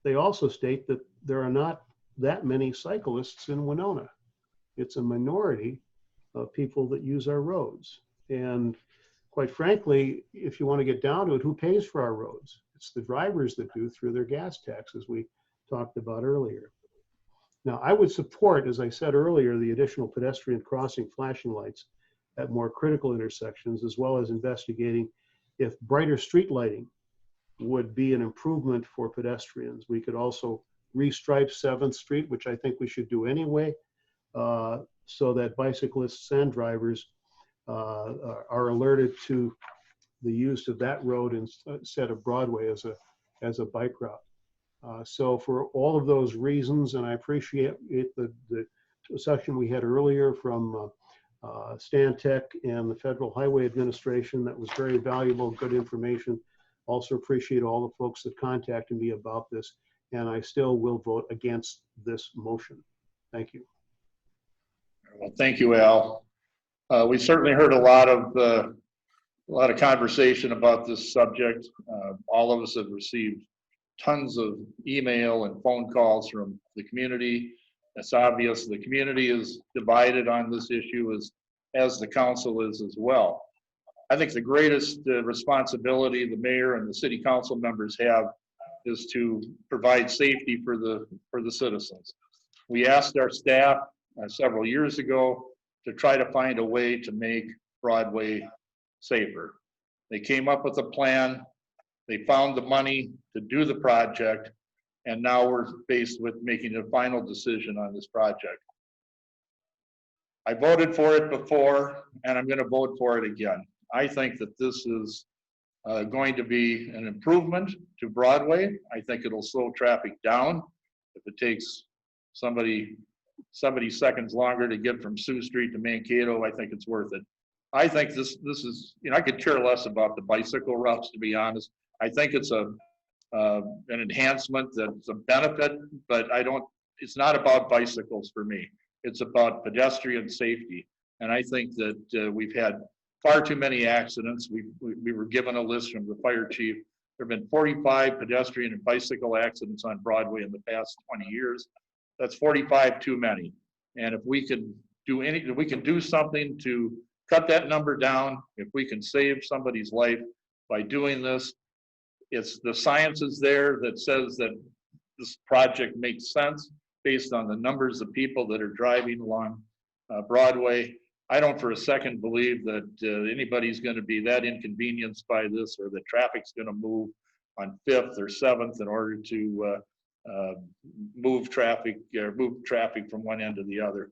they also state that there are not that many cyclists in Winona. It's a minority of people that use our roads. And quite frankly, if you want to get down to it, who pays for our roads? It's the drivers that do through their gas tax, as we talked about earlier. Now, I would support, as I said earlier, the additional pedestrian crossing flashing lights at more critical intersections, as well as investigating if brighter street lighting would be an improvement for pedestrians. We could also restripe 7th Street, which I think we should do anyway, so that bicyclists and drivers are alerted to the use of that road instead of Broadway as a bike route. So for all of those reasons, and I appreciate the discussion we had earlier from Stantec and the Federal Highway Administration, that was very valuable, good information. Also appreciate all the folks that contacted me about this, and I still will vote against this motion. Thank you. Well, thank you, Al. We certainly heard a lot of conversation about this subject. All of us have received tons of email and phone calls from the community. It's obvious the community is divided on this issue as the council is as well. I think the greatest responsibility the mayor and the city council members have is to provide safety for the citizens. We asked our staff several years ago to try to find a way to make Broadway safer. They came up with a plan. They found the money to do the project, and now we're faced with making a final decision on this project. I voted for it before, and I'm going to vote for it again. I think that this is going to be an improvement to Broadway. I think it'll slow traffic down. If it takes somebody 70 seconds longer to get from Sioux Street to Mankato, I think it's worth it. I think this is, I could care less about the bicycle routes, to be honest. I think it's an enhancement, that's a benefit, but it's not about bicycles for me. It's about pedestrian safety. And I think that we've had far too many accidents. We were given a list from the fire chief. There have been 45 pedestrian and bicycle accidents on Broadway in the past 20 years. That's 45 too many. And if we can do anything, we can do something to cut that number down. If we can save somebody's life by doing this, it's the science is there that says that this project makes sense based on the numbers of people that are driving along Broadway. I don't for a second believe that anybody's going to be that inconvenienced by this, or the traffic's going to move on 5th or 7th in order to move traffic from one end to the other.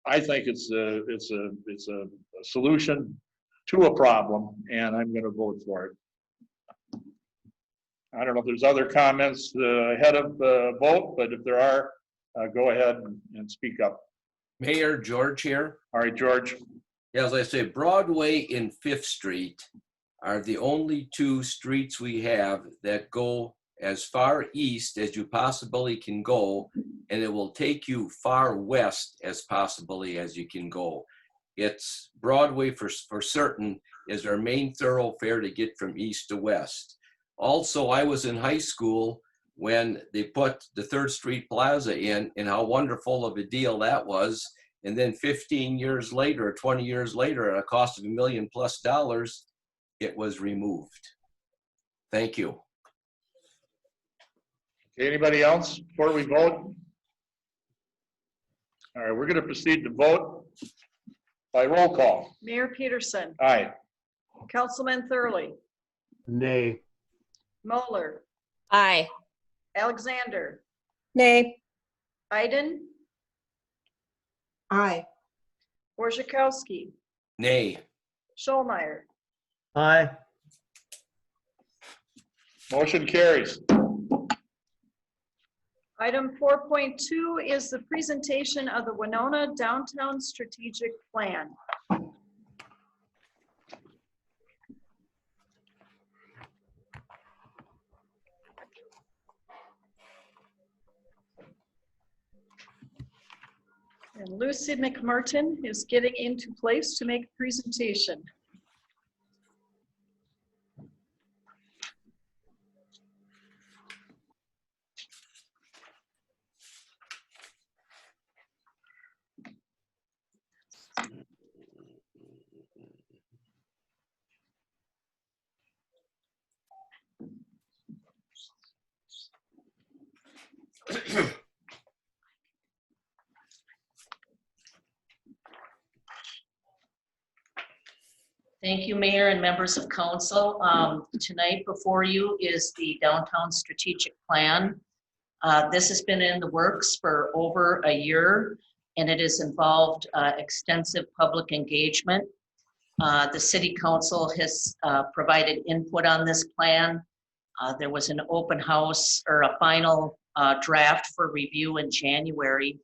I think it's a solution to a problem, and I'm going to vote for it. I don't know if there's other comments ahead of the vote, but if there are, go ahead and speak up. Mayor, George here. All right, George. Yeah, as I say, Broadway and 5th Street are the only two streets we have that go as far east as you possibly can go, and it will take you far west as possibly as you can go. It's Broadway for certain is our main thoroughfare to get from east to west. Also, I was in high school when they put the 3rd Street Plaza in, and how wonderful of a deal that was. And then 15 years later, 20 years later, at a cost of $1 million+ it was removed. Thank you. Anybody else before we vote? All right, we're going to proceed to vote by roll call. Mayor Peterson. Aye. Councilman Thurley. Nay. Moeller. Aye. Alexander. Nay. Iden. Aye. Wojciechowski. Nay. Schollmeyer. Aye. Motion carries. Item 4.2 is the presentation of the Winona Downtown Strategic Plan. And Lucy McMurton is getting into place to make a presentation. Thank you, Mayor and members of council. Tonight before you is the Downtown Strategic Plan. This has been in the works for over a year, and it has involved extensive public engagement. The city council has provided input on this plan. There was an open house or a final draft for review in January.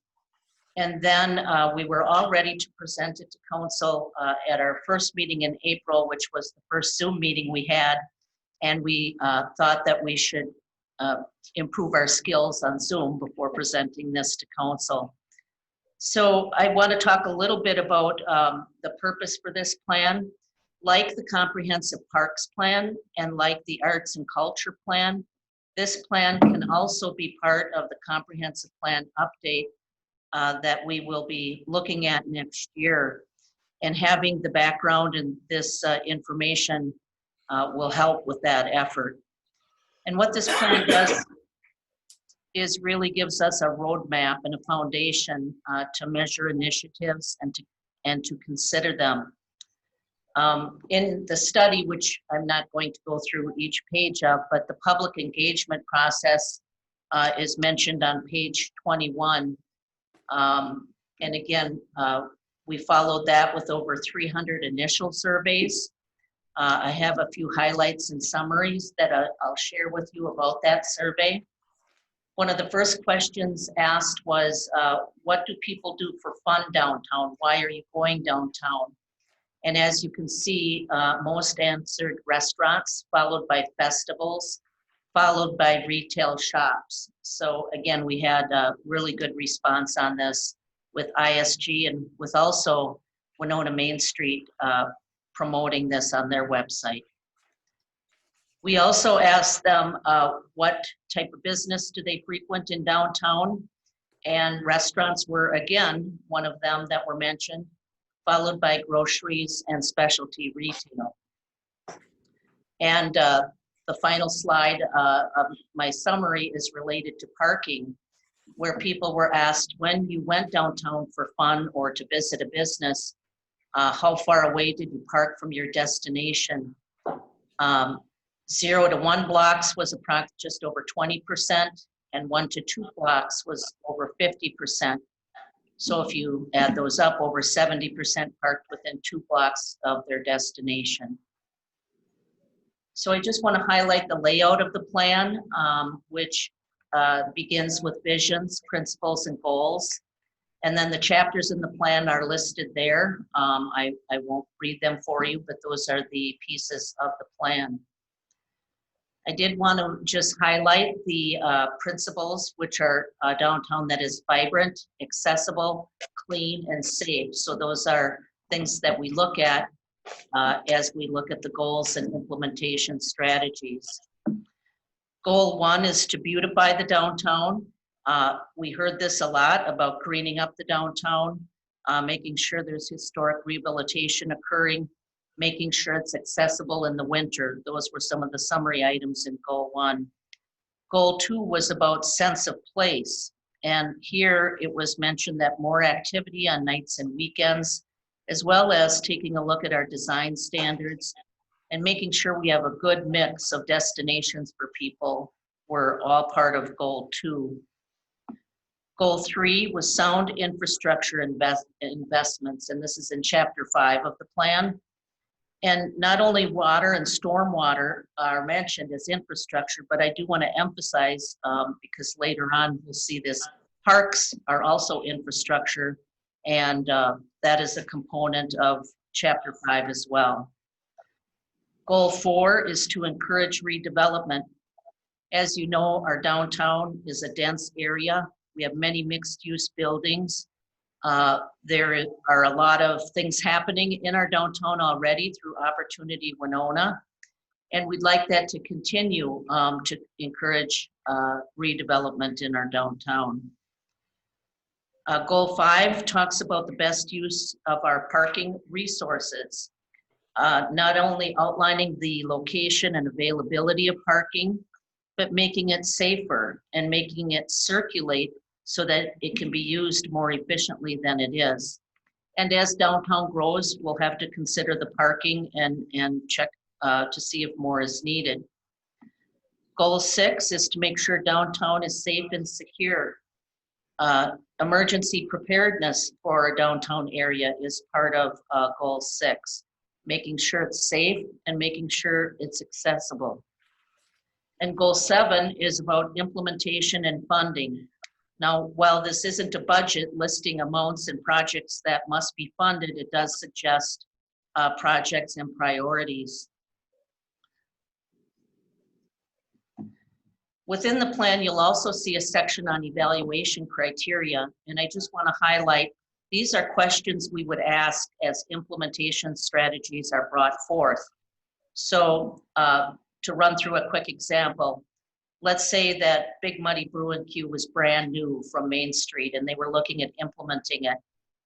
And then we were all ready to present it to council at our first meeting in April, which was the first Zoom meeting we had. And we thought that we should improve our skills on Zoom before presenting this to council. So I want to talk a little bit about the purpose for this plan. Like the comprehensive parks plan and like the arts and culture plan, this plan can also be part of the comprehensive plan update that we will be looking at next year. And having the background in this information will help with that effort. And what this plan does is really gives us a roadmap and a foundation to measure initiatives and to consider them. In the study, which I'm not going to go through each page of, but the public engagement process is mentioned on page 21. And again, we followed that with over 300 initial surveys. I have a few highlights and summaries that I'll share with you about that survey. One of the first questions asked was, what do people do for fun downtown? Why are you going downtown? And as you can see, most answered restaurants, followed by festivals, followed by retail shops. So again, we had a really good response on this with ISG and with also Winona Main Street promoting this on their website. We also asked them what type of business do they frequent in downtown, and restaurants were again one of them that were mentioned, followed by groceries and specialty retail. And the final slide of my summary is related to parking, where people were asked when you went downtown for fun or to visit a business, how far away did you park from your destination? 0 to 1 blocks was just over 20%, and 1 to 2 blocks was over 50%. So if you add those up, over 70% parked within 2 blocks of their destination. So I just want to highlight the layout of the plan, which begins with visions, principles, and goals. And then the chapters in the plan are listed there. I won't read them for you, but those are the pieces of the plan. I did want to just highlight the principles, which are downtown that is vibrant, accessible, clean, and safe. So those are things that we look at as we look at the goals and implementation strategies. Goal 1 is to beautify the downtown. We heard this a lot about greening up the downtown, making sure there's historic rehabilitation occurring, making sure it's accessible in the winter. Those were some of the summary items in Goal 1. Goal 2 was about sense of place. And here it was mentioned that more activity on nights and weekends, as well as taking a look at our design standards and making sure we have a good mix of destinations for people were all part of Goal 2. Goal 3 was sound infrastructure investments, and this is in Chapter 5 of the plan. And not only water and stormwater are mentioned as infrastructure, but I do want to emphasize, because later on we'll see this, parks are also infrastructure, and that is a component of Chapter 5 as well. Goal 4 is to encourage redevelopment. As you know, our downtown is a dense area. We have many mixed-use buildings. There are a lot of things happening in our downtown already through Opportunity Winona, and we'd like that to continue to encourage redevelopment in our downtown. Goal 5 talks about the best use of our parking resources, not only outlining the location and availability of parking, but making it safer and making it circulate so that it can be used more efficiently than it is. And as downtown grows, we'll have to consider the parking and check to see if more is needed. Goal 6 is to make sure downtown is safe and secure. Emergency preparedness for our downtown area is part of Goal 6. making sure it's safe, and making sure it's accessible. And goal 7 is about implementation and funding. Now, while this isn't a budget listing amounts and projects that must be funded, it does suggest projects and priorities. Within the plan, you'll also see a section on evaluation criteria, and I just want to highlight these are questions we would ask as implementation strategies are brought forth. So to run through a quick example, let's say that Big Muddy Brew and Q was brand new from Main Street and they were looking at implementing it.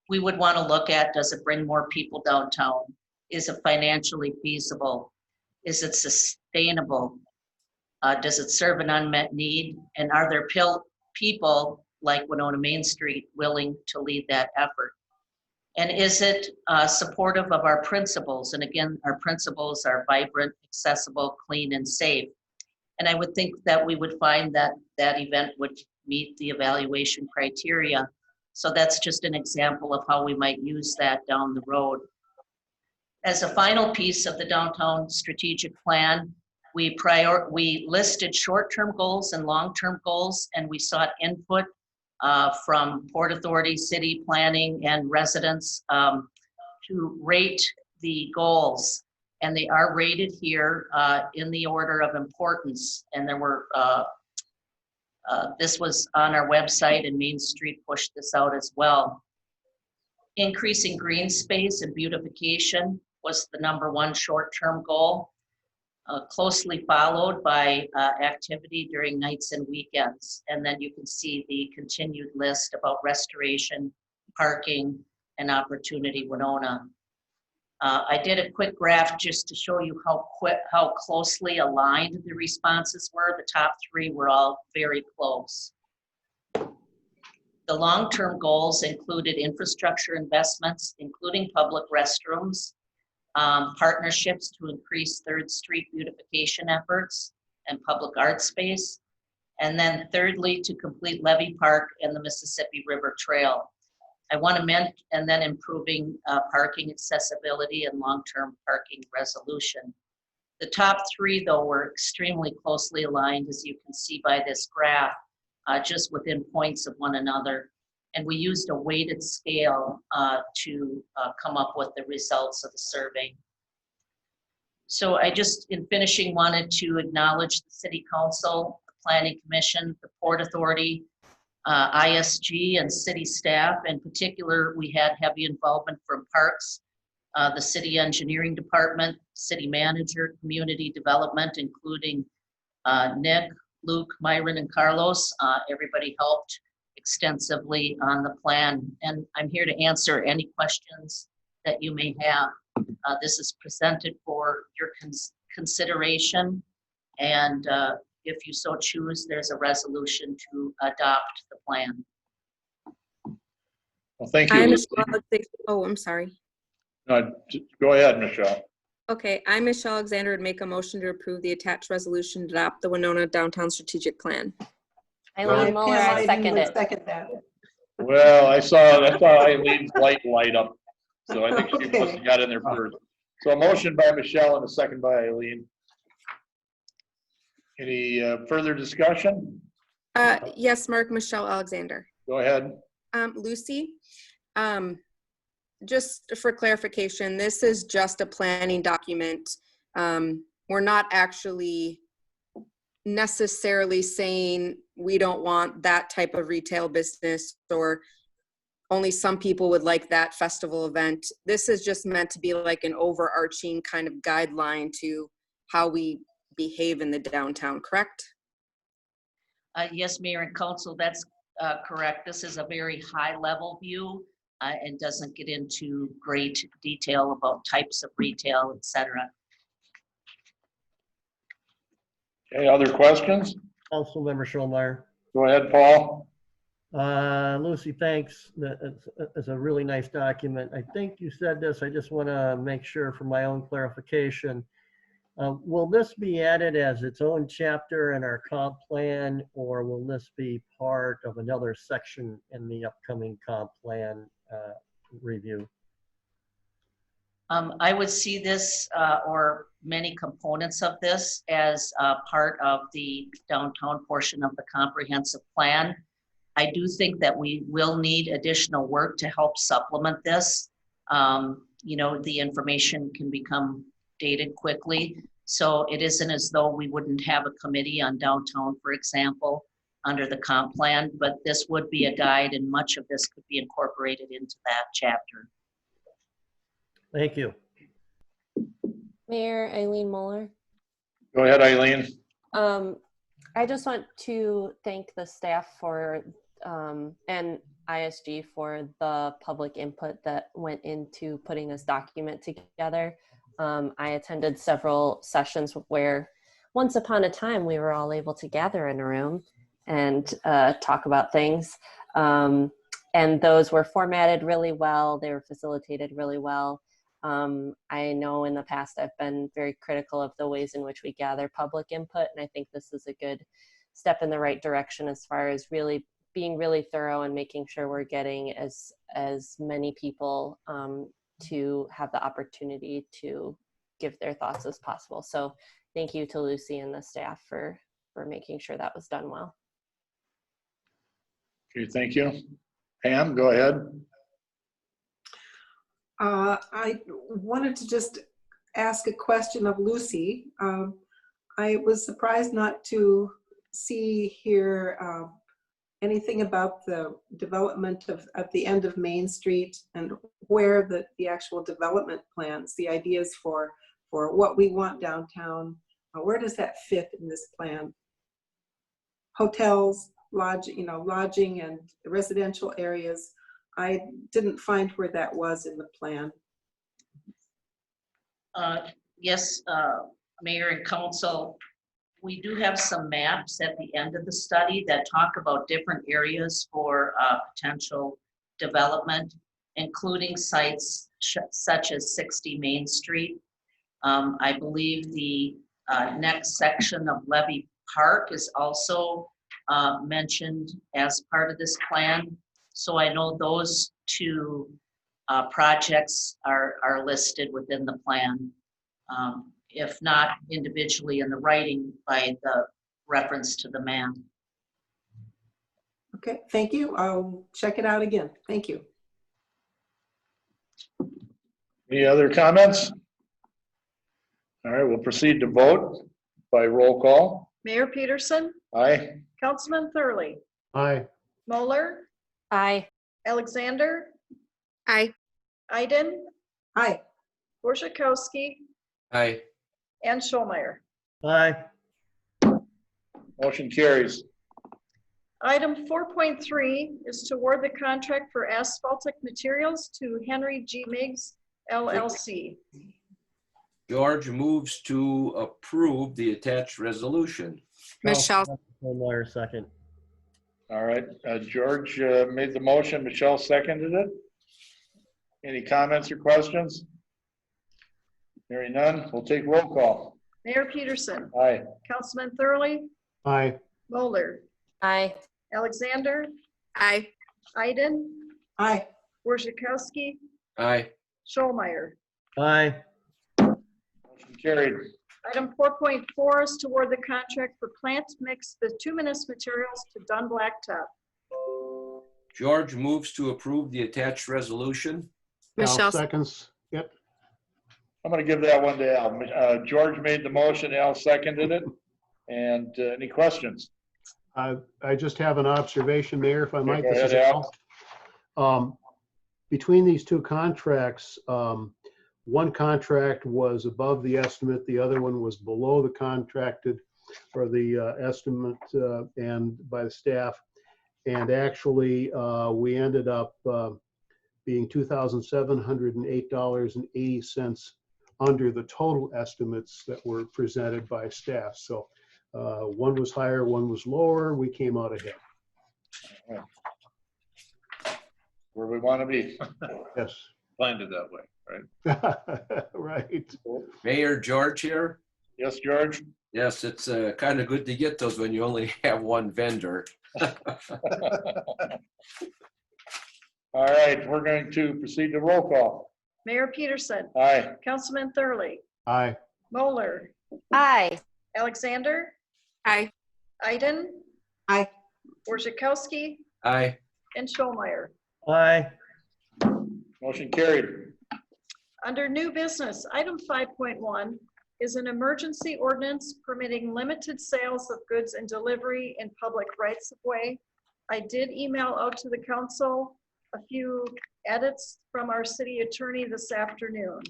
We would want to look at, does it bring more people downtown? Is it financially feasible? Is it sustainable? Does it serve an unmet need? And are there people like Winona Main Street willing to lead that effort? And is it supportive of our principles? And again, our principles are vibrant, accessible, clean, and safe. And I would think that we would find that that event would meet the evaluation criteria. So that's just an example of how we might use that down the road. As a final piece of the downtown strategic plan, we listed short-term goals and long-term goals, and we sought input from Port Authority, city planning, and residents to rate the goals. And they are rated here in the order of importance. And there were, this was on our website, and Main Street pushed this out as well. Increasing green space and beautification was the #1 short-term goal, closely followed by activity during nights and weekends. And then you can see the continued list about restoration, parking, and opportunity Winona. I did a quick graph just to show you how closely aligned the responses were. The top 3 were all very close. The long-term goals included infrastructure investments, including public restrooms, partnerships to increase 3rd Street beautification efforts and public art space, and then thirdly, to complete Levy Park and the Mississippi River Trail. I want to mention, and then improving parking accessibility and long-term parking resolution. The top 3, though, were extremely closely aligned, as you can see by this graph, just within points of one another. And we used a weighted scale to come up with the results of the survey. So I just, in finishing, wanted to acknowledge the City Council, the Planning Commission, the Port Authority, ISG, and city staff. In particular, we had heavy involvement from Parks, the City Engineering Department, City Manager, Community Development, including Nick, Luke, Myron, and Carlos. Everybody helped extensively on the plan, and I'm here to answer any questions that you may have. This is presented for your consideration, and if you so choose, there's a resolution to adopt the plan. Well, thank you, Lucy. Oh, I'm sorry. No, go ahead, Michelle. Okay, I, Michelle Alexander, would make a motion to approve the attached resolution to adopt the Winona Downtown Strategic Plan. Eileen Muller, I second it. Second that. Well, I saw Eileen's light up, so I think she must have got in there first. So a motion by Michelle and a second by Eileen. Any further discussion? Yes, Mark, Michelle Alexander. Go ahead. Lucy, just for clarification, this is just a planning document. We're not actually necessarily saying we don't want that type of retail business, or only some people would like that festival event. This is just meant to be like an overarching kind of guideline to how we behave in the downtown, correct? Yes, Mayor and Council, that's correct. This is a very high-level view and doesn't get into great detail about types of retail, etc. Okay, other questions? Councilmember Schulmeyer. Go ahead, Paul. Lucy, thanks. It's a really nice document. I think you said this. I just want to make sure for my own clarification. Will this be added as its own chapter in our comp plan, or will this be part of another section in the upcoming comp plan review? I would see this or many components of this as part of the downtown portion of the comprehensive plan. I do think that we will need additional work to help supplement this. You know, the information can become dated quickly. So it isn't as though we wouldn't have a committee on downtown, for example, under the comp plan, but this would be a guide and much of this could be incorporated into that chapter. Thank you. Mayor Eileen Mueller. Go ahead, Eileen. I just want to thank the staff for and ISG for the public input that went into putting this document together. I attended several sessions where once upon a time we were all able to gather in a room and talk about things. And those were formatted really well. They were facilitated really well. I know in the past I've been very critical of the ways in which we gather public input, and I think this is a good step in the right direction as far as really being really thorough and making sure we're getting as many people to have the opportunity to give their thoughts as possible. So thank you to Lucy and the staff for making sure that was done well. Okay, thank you. Pam, go ahead. I wanted to just ask a question of Lucy. I was surprised not to see here anything about the development of at the end of Main Street and where the actual development plans, the ideas for what we want downtown, where does that fit in this plan? Hotels, lodging and residential areas. I didn't find where that was in the plan. Yes, Mayor and Council, we do have some maps at the end of the study that talk about different areas for potential development, including sites such as 60 Main Street. I believe the next section of Levy Park is also mentioned as part of this plan. So I know those two projects are listed within the plan, if not individually in the writing by the reference to the map. Okay, thank you. I'll check it out again. Thank you. Any other comments? All right, we'll proceed to vote by roll call. Mayor Peterson, Aye. Councilman Thurley, Aye. Moeller, Aye. Alexander, Aye. Iden, Aye. Borzakowski, Aye. and Schollmeyer. Aye. Motion carries. Item 4.3 is to award the contract for asphaltic materials to Henry G. Miggs LLC. George moves to approve the attached resolution. Michelle. Schollmeyer, second. All right, George made the motion, Michelle seconded it. Any comments or questions? Hearing none, we'll take roll call. Mayor Peterson, Aye. Councilman Thurley, Aye. Moeller, Aye. Alexander, Aye. Iden, Aye. Borzakowski, Aye. Schollmeyer. Aye. Motion carried. Item 4.4 is to award the contract for plant mix bituminous materials to Dunn Blacktop. George moves to approve the attached resolution. Michelle. Al seconds. Yep. I'm going to give that one to Al. George made the motion, Al seconded it. And any questions? I just have an observation, Mayor, if I might. Go This is ahead, Al. Between these two contracts, one contract was above the estimate, the other one was below the contracted or the estimate and by the staff. And actually, we ended up being $2,708.80 under the total estimates that were presented by staff. So one was higher, one was lower. We came out ahead. Where we want to be. Yes. Planned it that way, right? Right. Mayor George here. Yes, George? Yes, it's kind of good to get those when you only have one vendor. All right, we're going to proceed to roll call. Mayor Peterson, Aye. Councilman Thurley, Aye. Moeller, Aye. Alexander, Aye. Iden, Aye. Worzikowski, Aye. and Schollmeyer. Aye. Motion carried. Under new business, item 5.1 is an emergency ordinance permitting limited sales of goods and delivery in public rights of way. I did email out to the council a few edits from our city attorney this afternoon.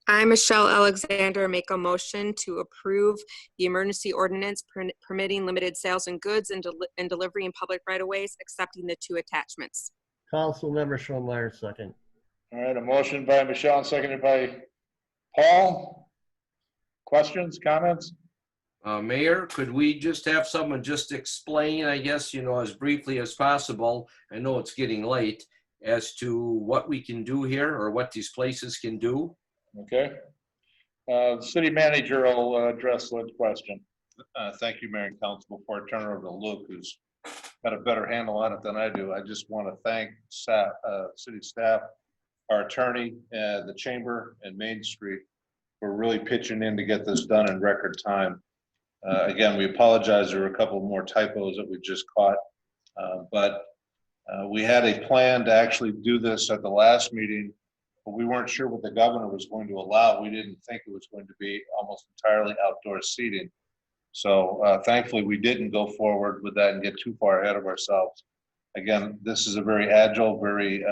I, Michelle Alexander, make a motion to approve the emergency ordinance permitting limited sales and goods and delivery in public right-of-ways, accepting the 2 attachments. Councilmember Schollmeyer, second. All right, a motion by Michelle, seconded by Paul. Questions, comments? Mayor, could we just have someone just explain, I guess, as briefly as possible, I know it's getting late, as to what we can do here or what these places can do? Okay. City manager will address Lynn's question. Thank you, Mayor and Council. Before I turn it over to Luke, who's got a better handle on it than I do, I just want to thank city staff, our attorney, the chamber, and Main Street for really pitching in to get this done in record time. Again, we apologize. There were a couple more typos that we just caught, but we had a plan to actually do this at the last meeting, but we weren't sure what the governor was going to allow. We didn't think it was going to be almost entirely outdoor seating. So thankfully, we didn't go forward with that and get too far ahead of ourselves. Again, this is a very agile, very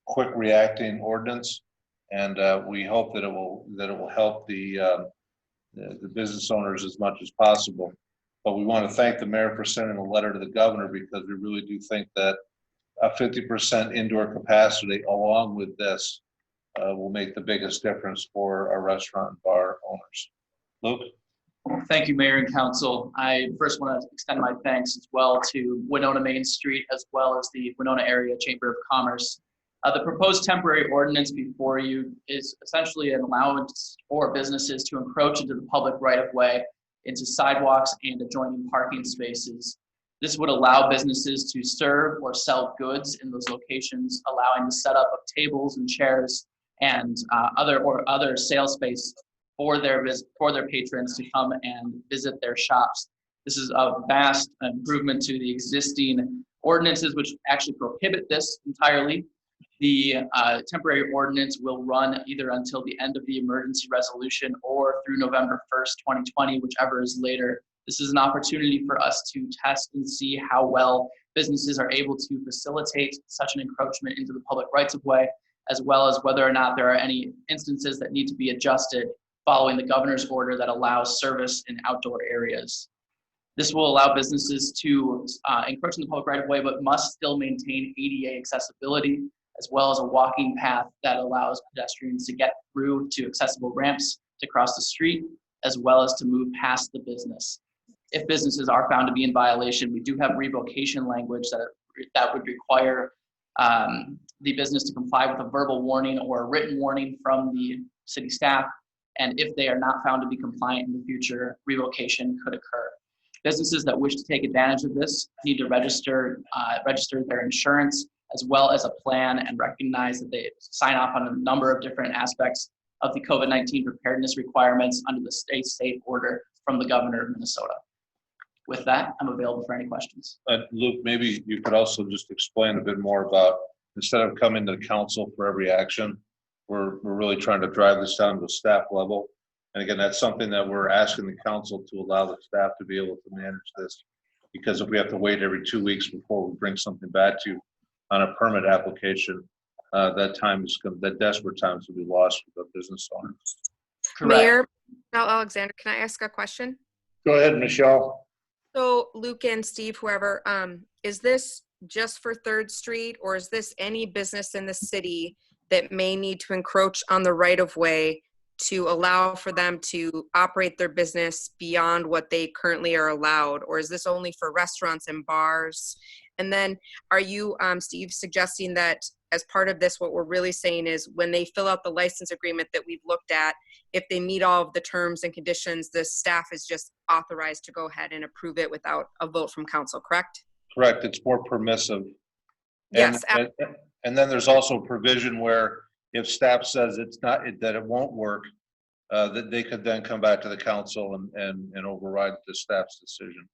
quick reacting ordinance, and we hope that it will help the business owners as much as possible. But we want to thank the mayor for sending a letter to the governor, because we really do think that a 50% indoor capacity along with this will make the biggest difference for our restaurant and bar owners. Luke? Thank you, Mayor and Council. I first want to extend my thanks as well to Winona Main Street, as well as the Winona Area Chamber of Commerce. The proposed temporary ordinance before you is essentially an allowance for businesses to encroach into the public right-of-way, into sidewalks and adjoining parking spaces. This would allow businesses to serve or sell goods in those locations, allowing the setup of tables and chairs and other sales space for their patrons to come and visit their shops. This is a vast improvement to the existing ordinances, which actually prohibit this entirely. The temporary ordinance will run either until the end of the emergency resolution or through November 1st, 2020, whichever is later. This is an opportunity for us to test and see how well businesses are able to facilitate such an encroachment into the public rights of way, as well as whether or not there are any instances that need to be adjusted following the governor's order that allows service in outdoor areas. This will allow businesses to encroach in the public right of way, but must still maintain ADA accessibility, as well as a walking path that allows pedestrians to get through to accessible ramps to cross the street, as well as to move past the business. If businesses are found to be in violation, we do have revocation language that would require the business to comply with a verbal warning or a written warning from the city staff. And if they are not found to be compliant in the future, revocation could occur. Businesses that wish to take advantage of this need to register their insurance, as well as a plan, and recognize that they sign off on a number of different aspects of the COVID-19 preparedness requirements under the state order from the governor of Minnesota. With that, I'm available for any questions. Luke, maybe you could also just explain a bit more about, instead of coming to the council for every action, we're really trying to drive this down to a staff level. And again, that's something that we're asking the council to allow the staff to be able to manage this. Because if we have to wait every 2 weeks before we bring something back to you on a permit application, that desperate times will be lost for the business owners. Correct. Mayor Alexander, can I ask a question? Go ahead, Michelle. So Luke and Steve, whoever, is this just for 3rd Street, or is this any business in the city that may need to encroach on the right of way to allow for them to operate their business beyond what they currently are allowed? Or is this only for restaurants and bars? And then are you, Steve, suggesting that as part of this, what we're really saying is when they fill out the license agreement that we've looked at, if they meet all of the terms and conditions, the staff is just authorized to go ahead and approve it without a vote from council, correct? Correct. It's more permissive. Yes. And then there's also provision where if staff says it's not, that it won't work, that they could then come back to the council and override the staff's decision.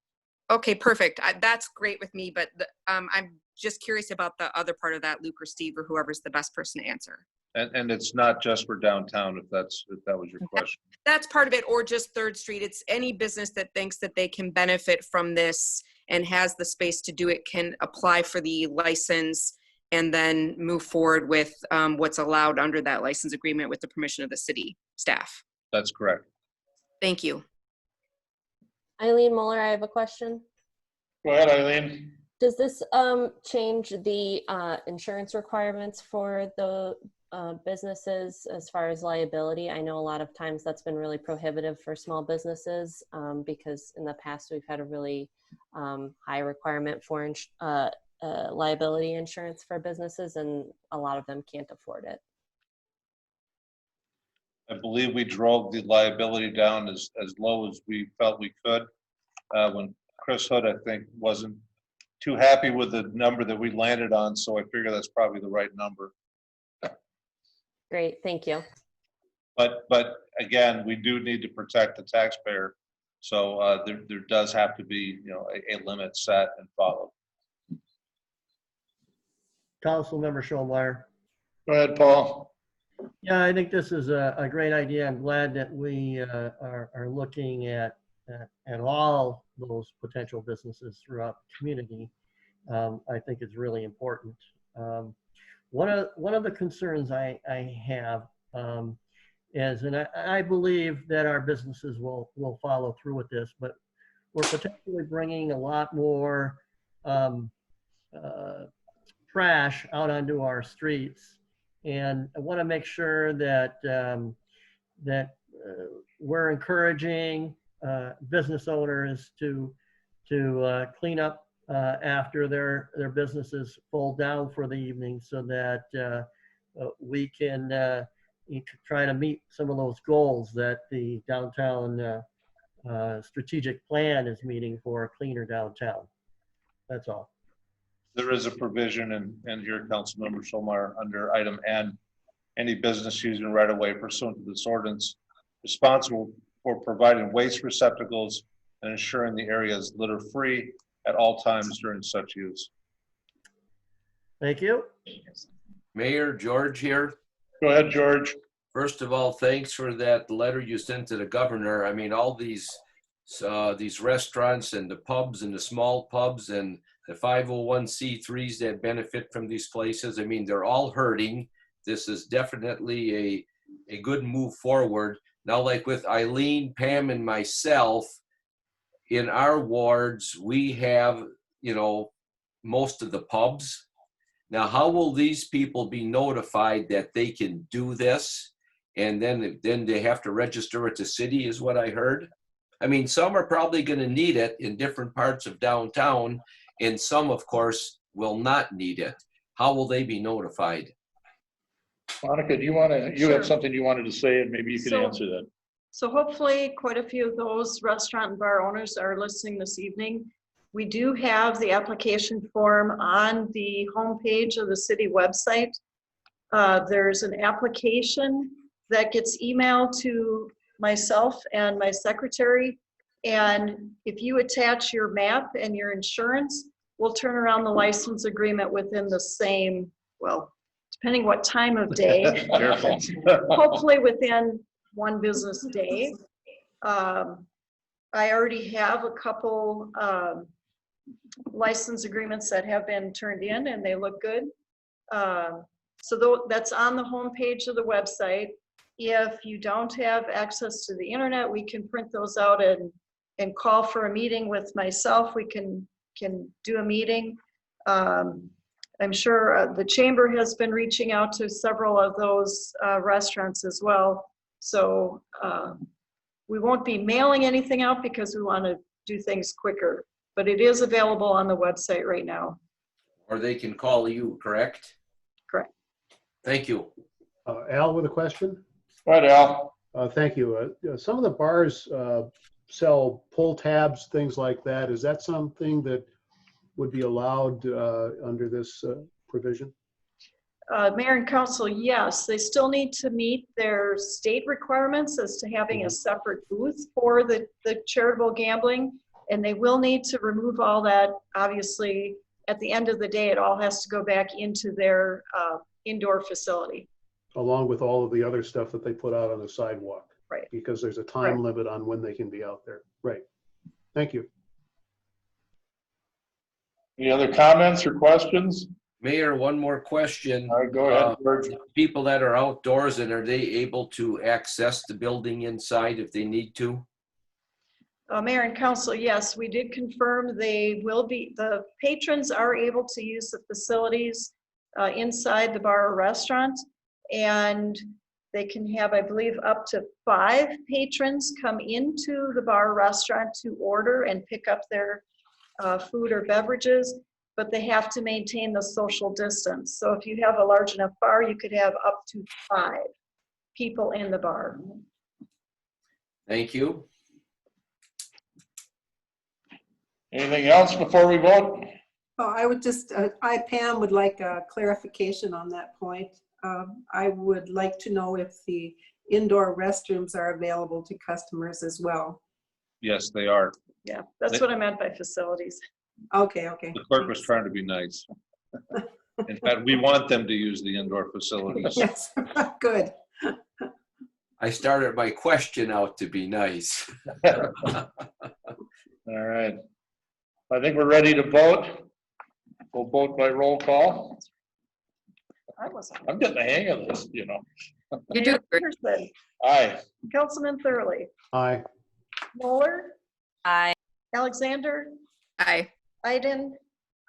Okay, perfect. That's great with me, but I'm just curious about the other part of that, Luke or Steve or whoever's the best person to answer. And it's not just for downtown, if that was your question. That's part of it, or just 3rd Street. It's any business that thinks that they can benefit from this and has the space to do it can apply for the license and then move forward with what's allowed under that license agreement with the permission of the city staff. That's correct. Thank you. Eileen Muller, I have a question. Go ahead, Eileen. Does this change the insurance requirements for the businesses as far as liability? I know a lot of times that's been really prohibitive for small businesses because in the past we've had a really high requirement for liability insurance for businesses, and a lot of them can't afford it. I believe we drove the liability down as low as we felt we could. When Chris Hood, I think, wasn't too happy with the number that we landed on, so I figure that's probably the right number. Great, thank you. But again, we do need to protect the taxpayer, so there does have to be, you know, a limit set and followed. Councilmember Schoenmeyer. Go ahead, Paul. Yeah, I think this is a great idea. I'm glad that we are looking at all those potential businesses throughout the community. I think it's really important. One of the concerns I have is, and I believe that our businesses will follow through with this, but we're potentially bringing a lot more trash out onto our streets. And I want to make sure that we're encouraging business owners to clean up after their businesses fall down for the evening, so that we can try to meet some of those goals that the downtown strategic plan is meeting for a cleaner downtown. That's all. There is a provision in here, Councilmember Schoenmeyer, under item N, any business using right of way pursuant to this ordinance responsible for providing waste receptacles and ensuring the area is litter free at all times during such use. Thank you. Mayor George here. Go ahead, George. First of all, thanks for that letter you sent to the governor. I mean, all these restaurants and the pubs and the small pubs and the 501c3s that benefit from these places, I mean, they're all hurting. This is definitely a good move forward. Now, like with Eileen, Pam, and myself, in our wards, we have, you know, most of the pubs. Now, how will these people be notified that they can do this? And then they have to register with the city, is what I heard. I mean, some are probably going to need it in different parts of downtown, and some, of course, will not need it. How will they be notified? Monica, do you want to, you Sure. have something you wanted to say, and maybe you could answer that. So hopefully quite a few of those restaurant and bar owners are listening this evening. We do have the application form on the homepage of the city website. There's an application that gets emailed to myself and my secretary. And if you attach your map and your insurance, we'll turn around the license agreement within the same, well, depending what time of day. Careful. Hopefully within one business day. I already have a couple license agreements that have been turned in and they look good. So that's on the homepage of the website. If you don't have access to the internet, we can print those out and call for a meeting with myself. We can do a meeting. I'm sure the chamber has been reaching out to several of those restaurants as well. So we won't be mailing anything out because we want to do things quicker, but it is available on the website right now. Or they can call you, correct? Correct. Thank you. Al with a question? Go ahead, Al. Thank you. Some of the bars sell pull tabs, things like that. Is that something that would be allowed under this provision? Mayor and council, yes, they still need to meet their state requirements as to having a separate booth for the charitable gambling. And they will need to remove all that. Obviously, at the end of the day, it all has to go back into their indoor facility. Along with all of the other stuff that they put out on the sidewalk. Right. Because there's a time limit on when they can be out there. Right. Thank you. Any other comments or questions? Mayor, one more question. All right, go ahead, George. People that are outdoors, and are they able to access the building inside if they need to? Mayor and council, yes, we did confirm they will be, the patrons are able to use the facilities inside the bar or restaurant. And they can have, I believe, up to 5 patrons come into the bar or restaurant to order and pick up their food or beverages, but they have to maintain the social distance. So if you have a large enough bar, you could have up to 5 people in the bar. Thank you. Anything else before we vote? Oh, I would just, Pam would like a clarification on that point. I would like to know if the indoor restrooms are available to customers as well. Yes, they are. Yeah, that's what I meant by facilities. Okay, okay. The clerk was trying to be nice. In fact, we want them to use the indoor facilities. Yes, good. I started my question out to be nice. All right. I think we're ready to vote. We'll vote by roll call. I wasn't. I'm getting the hang of this, you know. You do. Peterson, Aye. Councilman Thurley, Aye. Moeller, Aye. Alexander, Aye. Iden,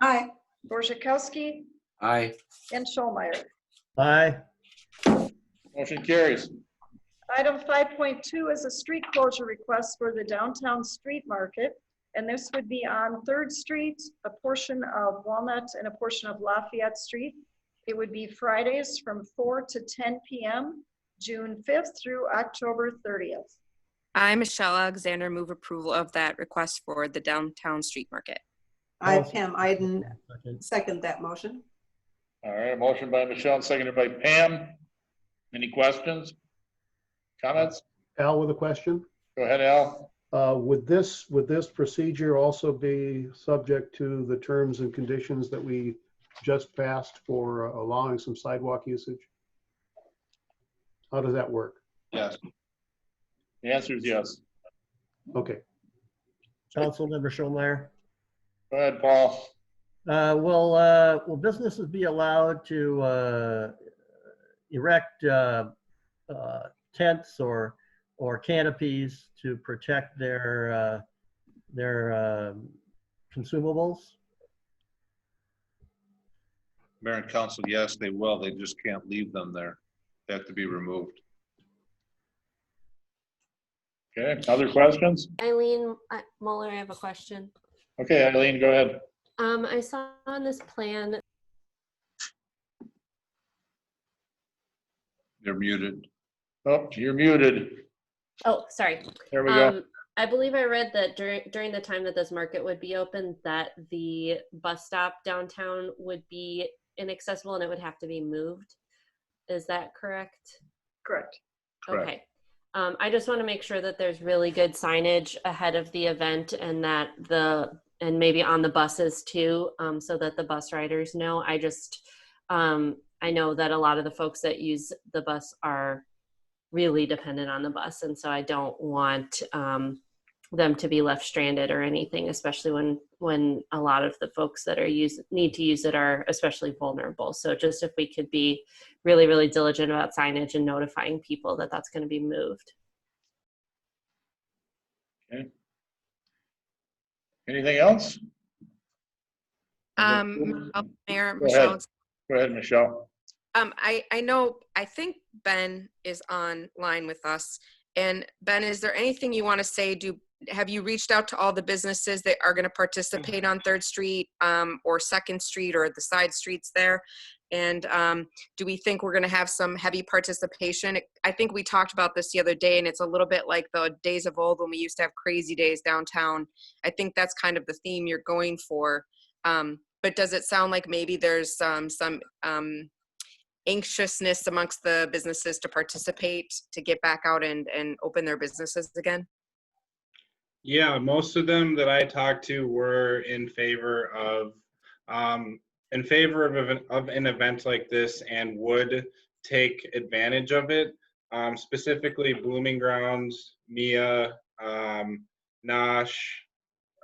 Aye. Borzakowski, Aye. and Schollmeyer. Aye. Motion carries. Item 5.2 is a street closure request for the downtown street market. And this would be on 3rd Street, a portion of Walnut and a portion of Lafayette Street. It would be Fridays from 4 to 10 p.m., June 5th through October 30th. I, Michelle Alexander, move approval of that request for the downtown street market. I, Pam Iden, second that motion. All right, motion by Michelle, and seconded by Pam. Any questions? Comments? Al with a question. Go ahead, Al. Would this procedure also be subject to the terms and conditions that we just passed for allowing some sidewalk usage? How does that work? Yes. The answer is yes. Okay. Councilmember Schollmeyer. Go ahead, Paul. Will businesses be allowed to erect tents or canopies to protect their consumables? Mayor and council, yes, they will. They just can't leave them there. They have to be removed. Okay, other questions? Eileen Muller, I have a question. Okay, Eileen, go ahead. I saw on this plan, They're muted. Oh, you're muted. oh, sorry. There we go. I believe I read that during the time that this market would be open, that the bus stop downtown would be inaccessible and it would have to be moved. Is that correct? Correct. Correct. Okay. I just want to make sure that there's really good signage ahead of the event and that and maybe on the buses too, so that the bus riders know. I know that a lot of the folks that use the bus are really dependent on the bus. And so I don't want them to be left stranded or anything, especially when a lot of the folks that need to use it are especially vulnerable. So just if we could be really, really diligent about signage and notifying people that that's going to be moved. Okay. Anything else? Mayor, Go Michelle. ahead. Go ahead, Michelle. I think Ben is online with us. And Ben, is there anything you want to say? Have you reached out to all the businesses that are going to participate on 3rd Street or 2nd Street or the side streets there? And do we think we're going to have some heavy participation? I think we talked about this the other day, and it's a little bit like the days of old when we used to have crazy days downtown. I think that's kind of the theme you're going for. But does it sound like maybe there's some anxiousness amongst the businesses to participate, to get back out and open their businesses again? Yeah, most of them that I talked to were in favor of an event like this and would take advantage of it. Specifically, Blooming Grounds, Mia, Nosh,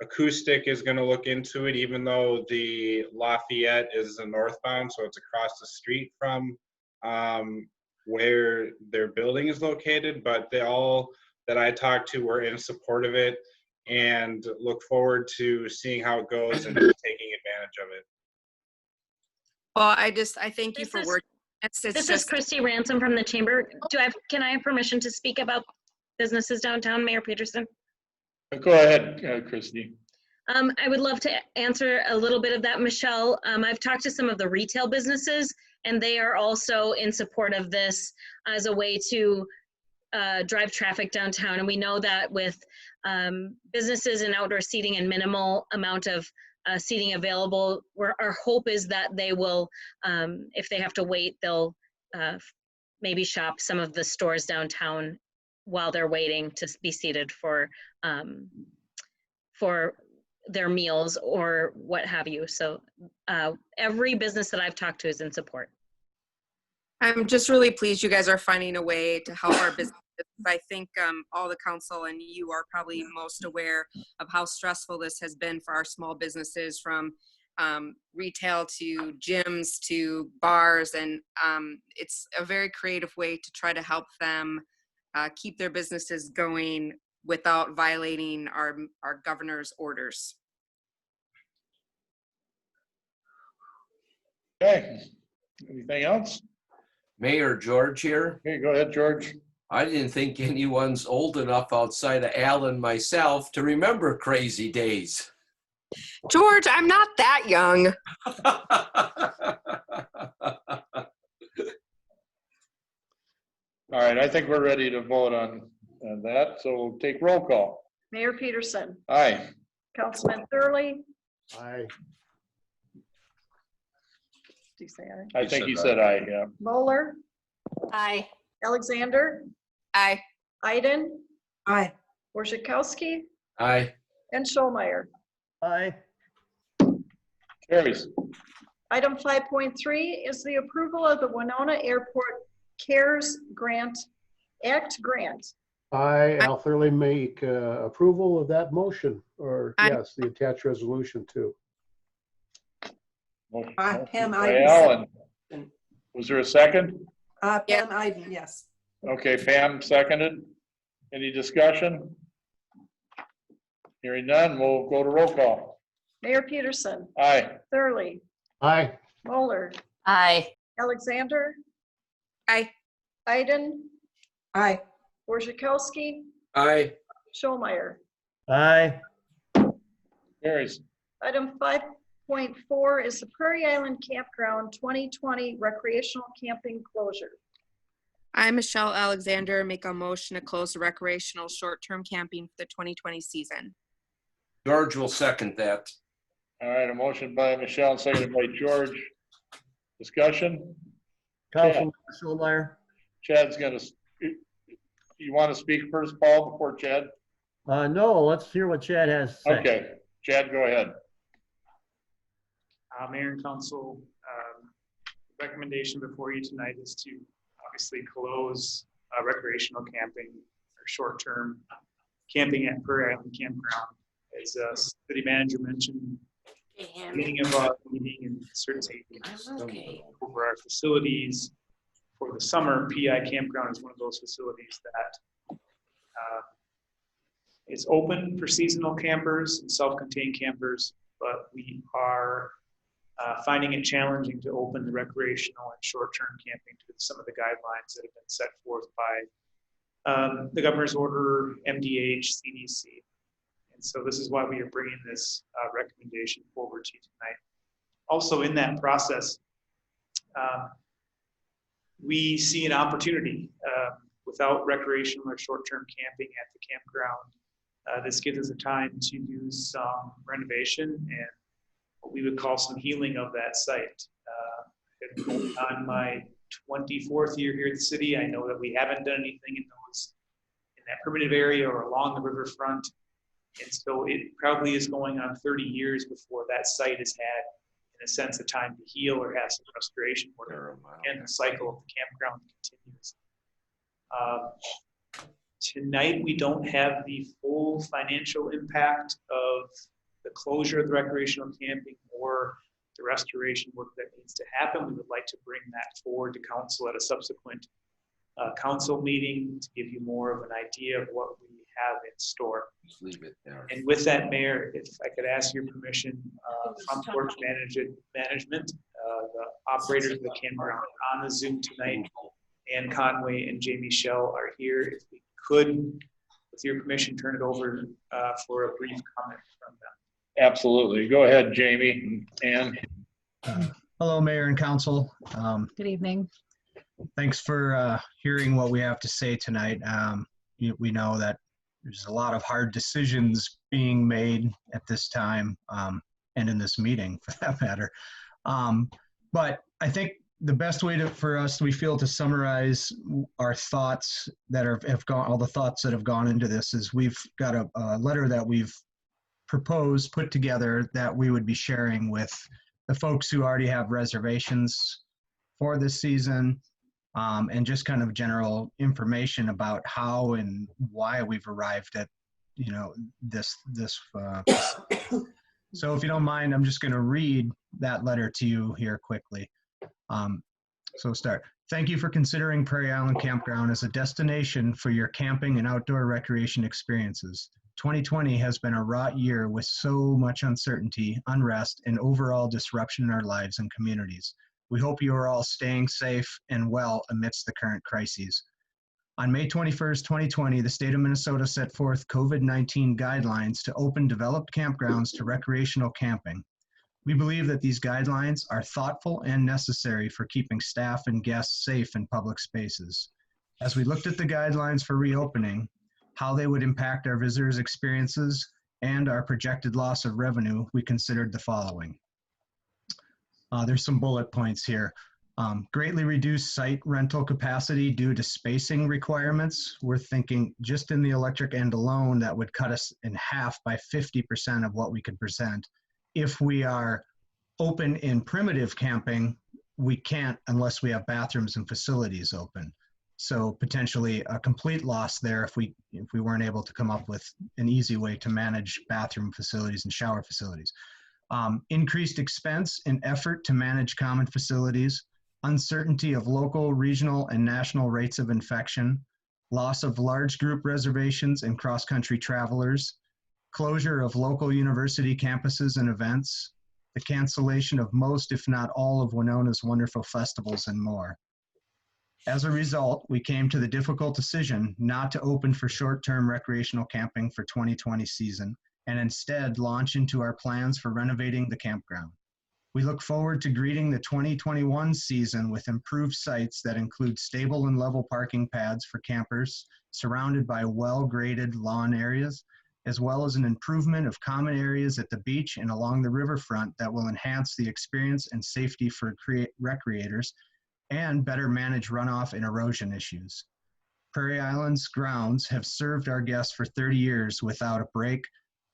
Acoustic is going to look into it, even though the Lafayette is a northbound, so it's across the street from where their building is located. But they all that I talked to were in support of it and look forward to seeing how it goes and taking advantage of it. Well, I thank you for working. This is Christy Ransom from the chamber. Can I have permission to speak about businesses downtown, Mayor Peterson? Go ahead, Christy. I would love to answer a little bit of that, Michelle. I've talked to some of the retail businesses, and they are also in support of this as a way to drive traffic downtown. And we know that with businesses and outdoor seating and minimal amount of seating available, our hope is that they will, if they have to wait, they'll maybe shop some of the stores downtown while they're waiting to be seated for their meals or what have you. So every business that I've talked to is in support. I'm just really pleased you guys are finding a way to help our businesses. I think all the council and you are probably most aware of how stressful this has been for our small businesses, from retail to gyms to bars. And it's a very creative way to try to help them keep their businesses going without violating our governor's orders. Okay, anything else? Mayor George here. Okay, go ahead, George. I didn't think anyone's old enough outside of Al and myself to remember crazy days. George, I'm not that young. All right, I think we're ready to vote on that, so we'll take roll call. Mayor Peterson, Aye. Councilman Thurley, Aye. did you say aye? I think he said aye, yeah. Moeller, Aye. Alexander, Aye. Iden, Aye. Worzikowski, Aye. and Schollmeyer. Aye. Carries. Item 5.3 is the approval of the Winona Airport CARES Act grant. I, Al Thurley, make approval of that motion, or yes, the attached resolution too. Pam By Iden. Alan. Was there a second? Pam Iden, yes. Okay, Pam seconded. Any discussion? Hearing none, we'll go to roll call. Mayor Peterson, Aye. Thurley, Aye. Moeller, Aye. Alexander, Aye. Iden, Aye. Worzikowski, Aye. Schollmeyer. Aye. Carries. Item 5.4 is the Prairie Island Campground 2020 recreational camping closure. I, Michelle Alexander, make a motion to close the recreational short-term camping for the 2020 season. George will second that. All right, a motion by Michelle and seconded by George. Discussion? Councilman Schollmeyer. Chad's gonna, you want to speak first, Paul, before Chad? No, let's hear what Chad has to say. Okay, Chad, go ahead. Mayor and Council, recommendation before you tonight is to obviously close recreational camping or short-term camping at Prairie Island Campground. As city manager mentioned, beginning of our meeting and certainly over our facilities for the summer, PI Campground is one of those facilities that is open for seasonal campers and self-contained campers, but we are finding it challenging to open the recreational and short-term camping to some of the guidelines that have been set forth by the governor's order, MDH, CDC. And so this is why we are bringing this recommendation forward to you tonight. Also in that process, we see an opportunity without recreational or short-term camping at the campground. This gives us a time to do some renovation and what we would call some healing of that site. On my 24th year here at the city. I know that we haven't done anything in that primitive area or along the riverfront. And so it probably is going on 30 years before that site has had, in a sense, a time to heal or have some restoration work. And the cycle of the campground continues. Tonight, we don't have the full financial impact of the closure of the recreational camping or the restoration work that needs to happen. We would like to bring that forward to council at a subsequent council meeting to give you more of an idea of what we have in store. Just leave it there. And with that, Mayor, if I could ask your permission, Front Porch Management, the operators of the campground on the Zoom tonight, Ann Conway and Jamie Shell are here. If we could, with your permission, turn it over for a brief comment from them. Absolutely. Go ahead, Jamie and Ann. Hello, Mayor and Council. Good evening. Thanks for hearing what we have to say tonight. We know that there's a lot of hard decisions being made at this time and in this meeting, for that matter. But I think the best way for us, we feel, to summarize our thoughts that have gone, all the thoughts that have gone into this, is we've got a letter that we've proposed, put together, that we would be sharing with the folks who already have reservations for this season, and just kind of general information about how and why we've arrived at, this. So if you don't mind, I'm just going to read that letter to you here quickly. So start. Thank you for considering Prairie Island Campground as a destination for your camping and outdoor recreation experiences. 2020 has been a wrought year with so much uncertainty, unrest, and overall disruption in our lives and communities. We hope you are all staying safe and well amidst the current crises. On May 21st, 2020, the state of Minnesota set forth COVID-19 guidelines to open developed campgrounds to recreational camping. We believe that these guidelines are thoughtful and necessary for keeping staff and guests safe in public spaces. As we looked at the guidelines for reopening, how they would impact our visitors' experiences, and our projected loss of revenue, we considered the following. There's some bullet points here. Greatly reduced site rental capacity due to spacing requirements. We're thinking just in the electric end alone, that would cut us in half by 50% of what we could present. If we are open in primitive camping, we can't unless we have bathrooms and facilities open. So potentially a complete loss there if we weren't able to come up with an easy way to manage bathroom facilities and shower facilities. Increased expense and effort to manage common facilities, uncertainty of local, regional, and national rates of infection, loss of large group reservations and cross-country travelers, closure of local university campuses and events, the cancellation of most, if not all, of Winona's wonderful festivals, and more. As a result, we came to the difficult decision not to open for short-term recreational camping for 2020 season, and instead launch into our plans for renovating the campground. We look forward to greeting the 2021 season with improved sites that include stable and level parking pads for campers, surrounded by well-graded lawn areas, as well as an improvement of common areas at the beach and along the riverfront that will enhance the experience and safety for recreators and better manage runoff and erosion issues. Prairie Island's grounds have served our guests for 30 years without a break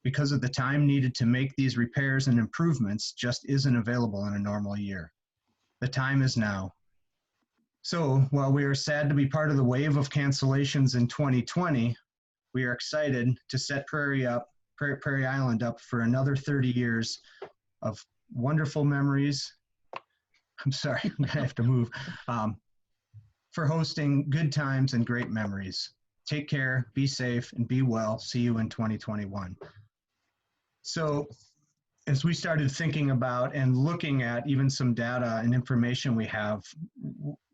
because of the time needed to make these repairs and improvements just isn't available in a normal year. The time is now. So while we are sad to be part of the wave of cancellations in 2020, we are excited to set Prairie Island up for another 30 years of wonderful memories. I'm sorry, I have to move. For hosting good times and great memories. Take care, be safe, and be well. See you in 2021. So as we started thinking about and looking at even some data and information we have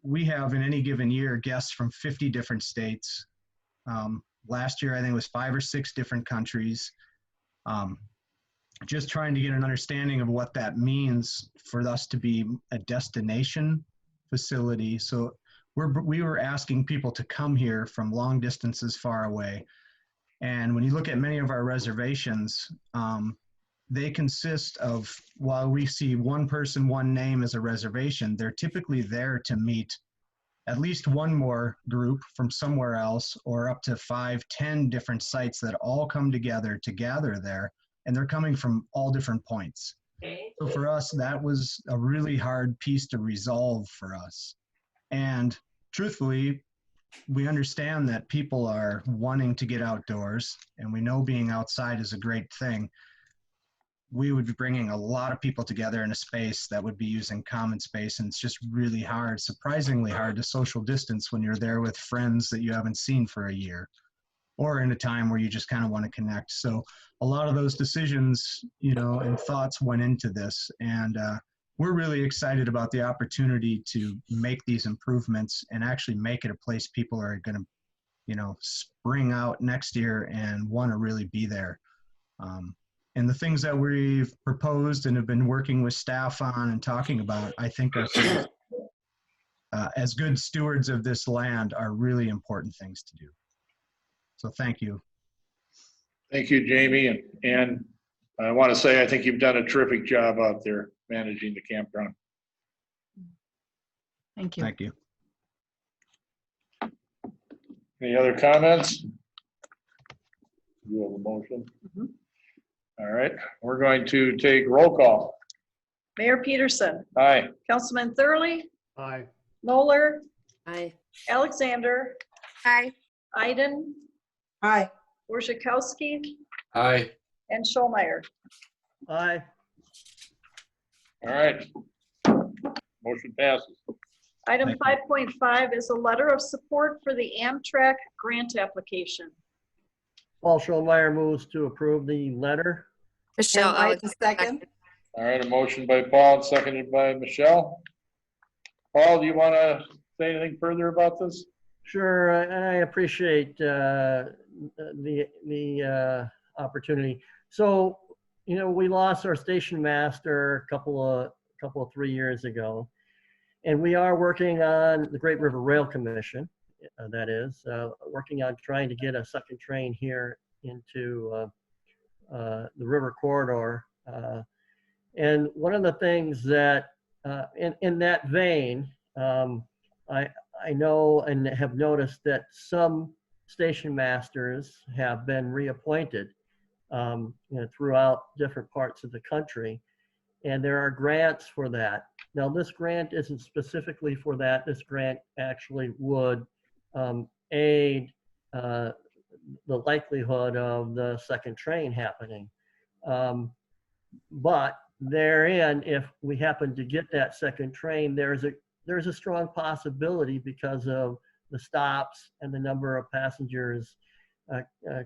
in any given year guests from 50 different states. Last year, I think it was 5 or 6 different countries. Just trying to get an understanding of what that means for us to be a destination facility. So we were asking people to come here from long distances far away. And when you look at many of our reservations, they consist of, while we see one person, one name as a reservation, they're typically there to meet at least one more group from somewhere else, or up to 5, 10 different sites that all come together to gather there, and they're coming from all different points. So for us, that was a really hard piece to resolve for us. And truthfully, we understand that people are wanting to get outdoors, and we know being outside is a great thing. We would be bringing a lot of people together in a space that would be using common space, and it's just really hard, surprisingly hard to social distance when you're there with friends that you haven't seen for a year, or in a time where you just kind of want to connect. So a lot of those decisions, you know, and thoughts went into this, and we're really excited about the opportunity to make these improvements and actually make it a place people are going to, you know, spring out next year and want to really be there. And the things that we've proposed and have been working with staff on and talking about, I think are things, as good stewards of this land, are really important things to do. So thank you. Thank you, Jamie. And I want to say, I think you've done a terrific job out there managing the campground. Thank you. Thank you. Any other comments? You have a motion? All right, we're going to take roll call. Mayor Peterson, Aye. Councilman Thurley, Aye. Moeller, Aye. Alexander, Aye. Iden, Aye. Worzikowski, Aye. and Schollmeyer. Aye. All right. Motion passes. Item Thank you. 5.5 is a letter of support for the Amtrak grant application. Paul Schollmeyer moves to approve the letter. Michelle, And White, the second. All right, a motion by Paul and seconded by Michelle. Paul, do you want to say anything further about this? Sure, and I appreciate the opportunity. So, you know, we lost our station master a couple of 3 years ago, and we are working on the Great River Rail Commission. That is working on trying to get a second train here into the river corridor. And one of the things that, in that vein, I know and have noticed that some station masters have been reappointed you know, throughout different parts of the country, and there are grants for that. Now, this grant isn't specifically for that. This grant actually would aid the likelihood of the second train happening. But therein, if we happen to get that second train, there's a strong possibility, because of the stops and the number of passengers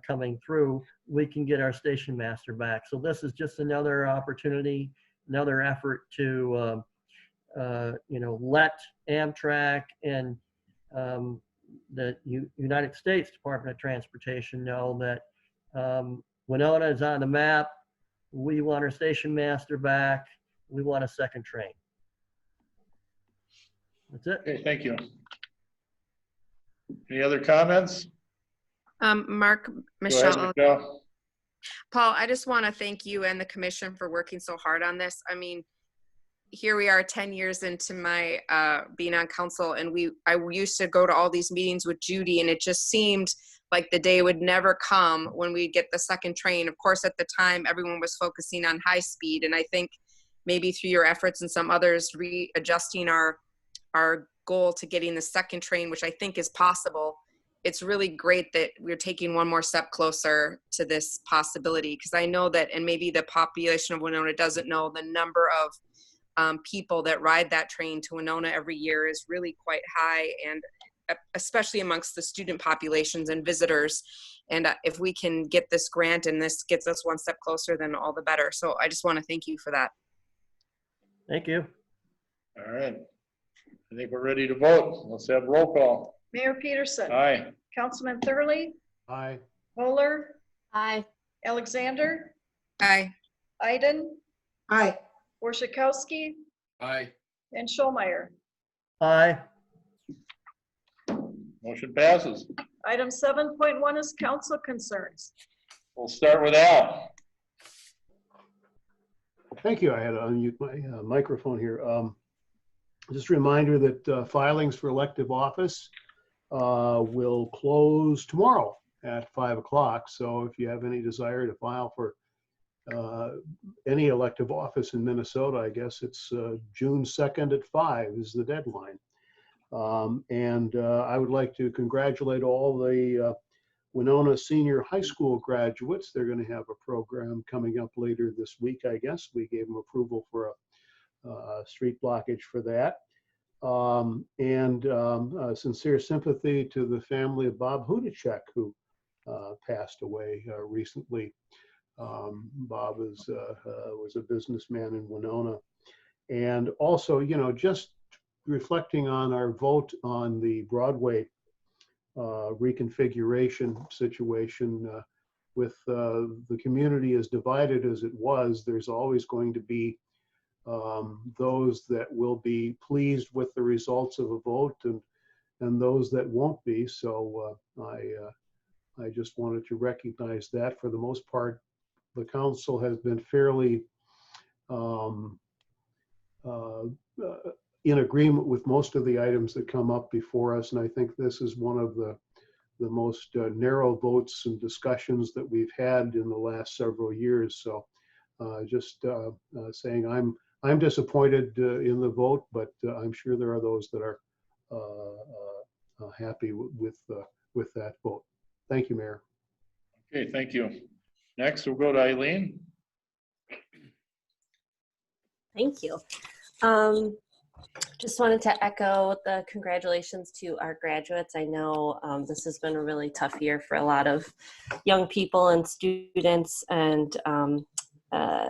coming through, we can get our station master back. So this is just another opportunity, another effort to you know, let Amtrak and the United States Department of Transportation know that Winona is on the map. We want our station master back. We want a second train. That's it. Okay, thank you. Any other comments? Mark, Go Michelle, ahead, Michelle. Paul, I just want to thank you and the commission for working so hard on this. I mean, here we are 10 years into my being on council, and I used to go to all these meetings with Judy, and it just seemed like the day would never come when we'd get the second train. Of course, at the time, everyone was focusing on high speed, and I think maybe through your efforts and some others, readjusting our goal to getting the second train, which I think is possible. It's really great that we're taking one more step closer to this possibility, because I know that, and maybe the population of Winona doesn't know, the number of people that ride that train to Winona every year is really quite high, and especially amongst the student populations and visitors. And if we can get this grant and this gets us one step closer, then all the better. So I just want to thank you for that. Thank you. All right. I think we're ready to vote. Let's have roll call. Mayor Peterson. Aye. Councilman Thurley, Aye. Moeller, Aye. Alexander, Aye. Iden, Aye. Worzikowski, Aye. and Schollmeyer. Aye. Motion passes. Item 7.1 is council concerns. We'll start with Al. Thank you. I had to unmute my microphone here. Just a reminder that filings for elective office will close tomorrow at 5 o'clock. So if you have any desire to file for any elective office in Minnesota, I guess it's June 2nd at 5 is the deadline. I would like to congratulate all the Winona Senior High School graduates. They're going to have a program coming up later this week, I guess. We gave them approval for a street blockage for that. Sincere sympathy to the family of Bob Hudacek, who passed away recently. Bob was a businessman in Winona. And also, you know, just reflecting on our vote on the Broadway reconfiguration situation, with the community as divided as it was, there's always going to be those that will be pleased with the results of a vote and those that won't be. So I just wanted to recognize that. For the most part, the council has been fairly in agreement with most of the items that come up before us, and I think this is one of the most narrow votes and discussions that we've had in the last several years. So just saying I'm disappointed in the vote, but I'm sure there are those that are happy with that vote. Thank you, Mayor. Okay, thank you. Next, we'll go to Eileen. Thank you. Just wanted to echo the congratulations to our graduates. I know this has been a really tough year for a lot of young people and students, and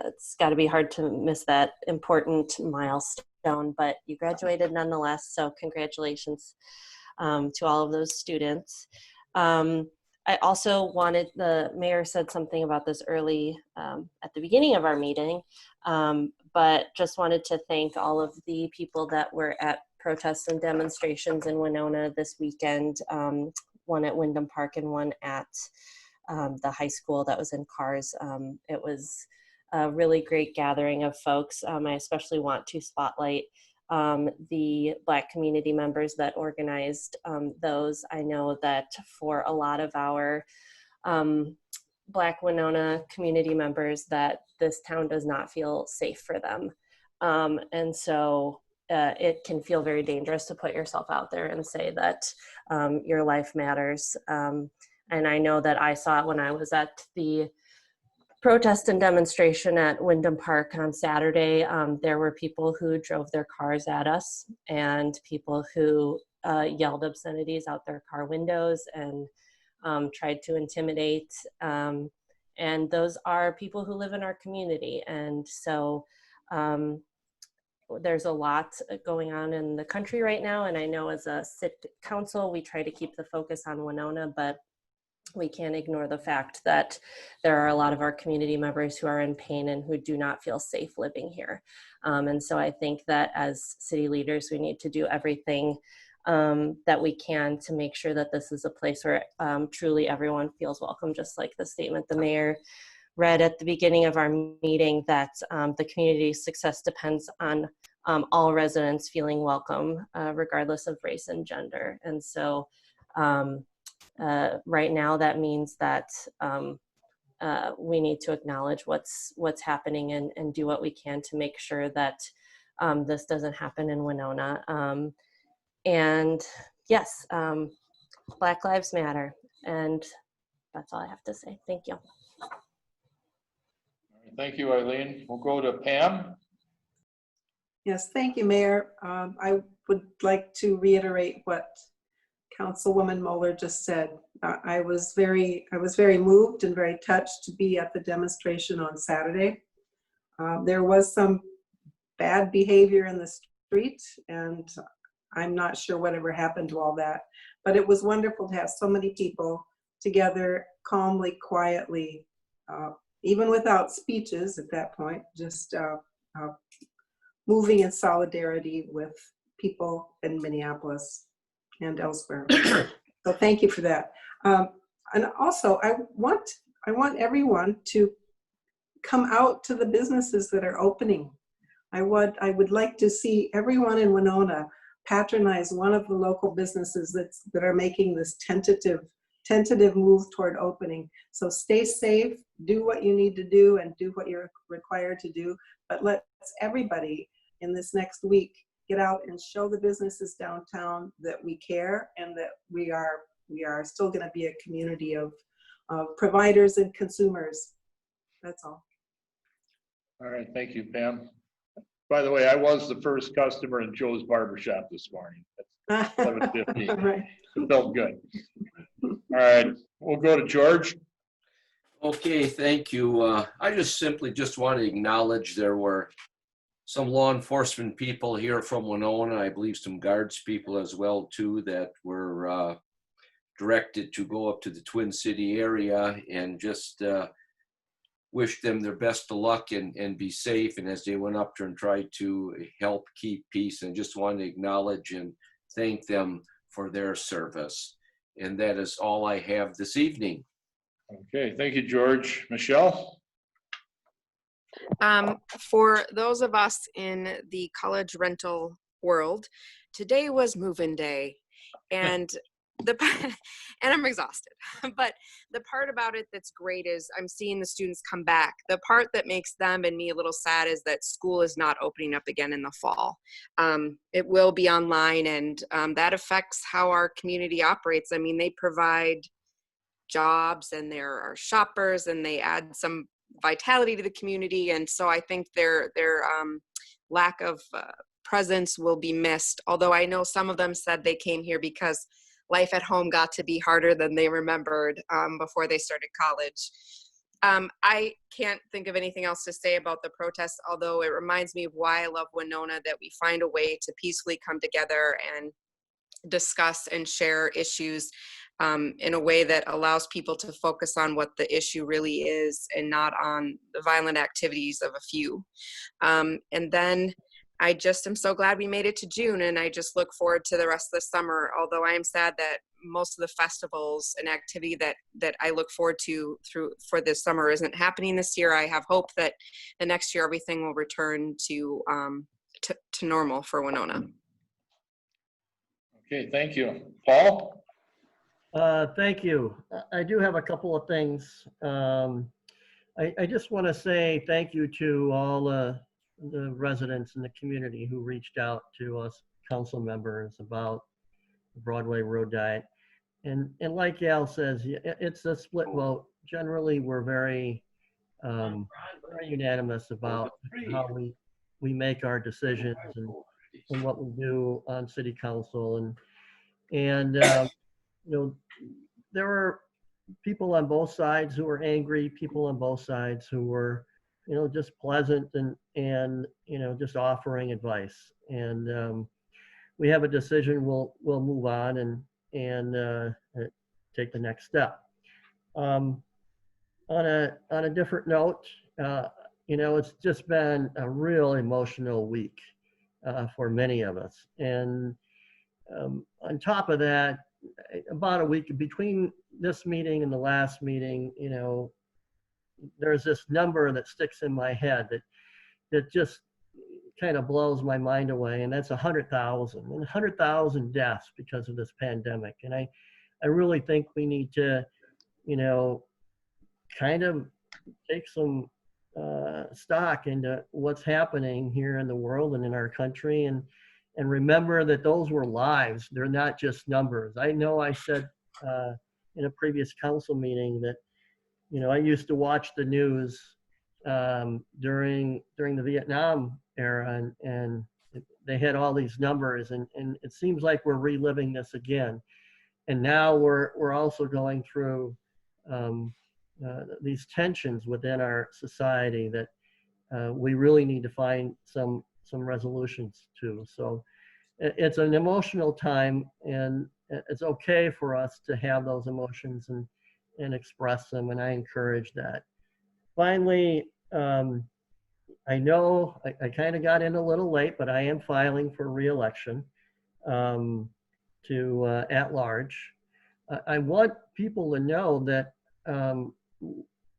it's got to be hard to miss that important milestone, but you graduated nonetheless, so congratulations to all of those students. I also wanted, the mayor said something about this early at the beginning of our meeting, but just wanted to thank all of the people that were at protests and demonstrations in Winona this weekend, one at Wyndham Park and one at the high school that was in cars. It was a really great gathering of folks. I especially want to spotlight the Black community members that organized those. I know that for a lot of our Black Winona community members, that this town does not feel safe for them. And so it can feel very dangerous to put yourself out there and say that your life matters. And I know that I saw it when I was at the protest and demonstration at Wyndham Park on Saturday. There were people who drove their cars at us and people who yelled obscenities out their car windows and tried to intimidate. And those are people who live in our community. And so there's a lot going on in the country right now. And I know as a city council, we try to keep the focus on Winona, but we can't ignore the fact that there are a lot of our community members who are in pain and who do not feel safe living here. And so I think that as city leaders, we need to do everything that we can to make sure that this is a place where truly everyone feels welcome, just like the statement the mayor read at the beginning of our meeting, that the community's success depends on all residents feeling welcome, regardless of race and gender. And so right now, that means that we need to acknowledge what's happening and do what we can to make sure that this doesn't happen in Winona. And yes, Black Lives Matter. And that's all I have to say. Thank you. Thank you, Eileen. We'll go to Pam. Yes, thank you, Mayor. I would like to reiterate what Councilwoman Moeller just said. I was very moved and very touched to be at the demonstration on Saturday. There was some bad behavior in the street, and I'm not sure whatever happened to all that, but it was wonderful to have so many people together calmly, quietly, even without speeches at that point, just moving in solidarity with people in Minneapolis and elsewhere. So thank you for that. And also, I want everyone to come out to the businesses that are opening. I would like to see everyone in Winona patronize one of the local businesses that are making this tentative move toward opening. So stay safe, do what you need to do, and do what you're required to do. But let's everybody in this next week get out and show the businesses downtown that we care and that we are still going to be a community of providers and consumers. That's all. All right, thank you, Pam. By the way, I was the first customer in Joe's Barbershop this morning. That's 7:15. Right. It felt good. All right, we'll go to George. Okay, thank you. I just simply want to acknowledge there were some law enforcement people here from Winona, I believe some guards people as well too, that were directed to go up to the Twin City area, and just wish them their best of luck and be safe. And as they went up there and tried to help keep peace, and just want to acknowledge and thank them for their service. And that is all I have this evening. Okay, thank you, George. Michelle? For those of us in the college rental world, today was move-in day, and and I'm exhausted. But the part about it that's great is I'm seeing the students come back. The part that makes them and me a little sad is that school is not opening up again in the fall. It will be online, and that affects how our community operates. I mean, they provide jobs, and there are shoppers, and they add some vitality to the community. And so I think their lack of presence will be missed. Although I know some of them said they came here because life at home got to be harder than they remembered before they started college. I can't think of anything else to say about the protests, although it reminds me of why I love Winona, that we find a way to peacefully come together and discuss and share issues in a way that allows people to focus on what the issue really is and not on the violent activities of a few. And then I just am so glad we made it to June, and I just look forward to the rest of the summer, although I am sad that most of the festivals and activity that I look forward to for this summer isn't happening this year. I have hope that the next year everything will return to normal for Winona. Okay, thank you. Paul? Thank you. I do have a couple of things. I just want to say thank you to all the residents in the community who reached out to us council members about the Broadway Road Diet. And like Al says, it's a split vote. Generally, we're very unanimous about how we make our decisions and what we do on city council. And you know, there were people on both sides who were angry, people on both sides who were, you know, just pleasant and you know, just offering advice. And we have a decision. We'll move on and take the next step. On a different note, you know, it's just been a real emotional week for many of us. And on top of that, about a week between this meeting and the last meeting, you know, there's this number that sticks in my head that just kind of blows my mind away, and that's 100,000 and 100,000 deaths because of this pandemic. And I really think we need to, you know, kind of take some stock into what's happening here in the world and in our country, and remember that those were lives. They're not just numbers. I know I said in a previous council meeting that, you know, I used to watch the news during the Vietnam era, and they had all these numbers, and it seems like we're reliving this again. And now we're also going through these tensions within our society that we really need to find some resolutions to. So it's an emotional time, and it's okay for us to have those emotions and express them, and I encourage that. Finally, I know I kind of got in a little late, but I am filing for re-election to at large. I want people to know that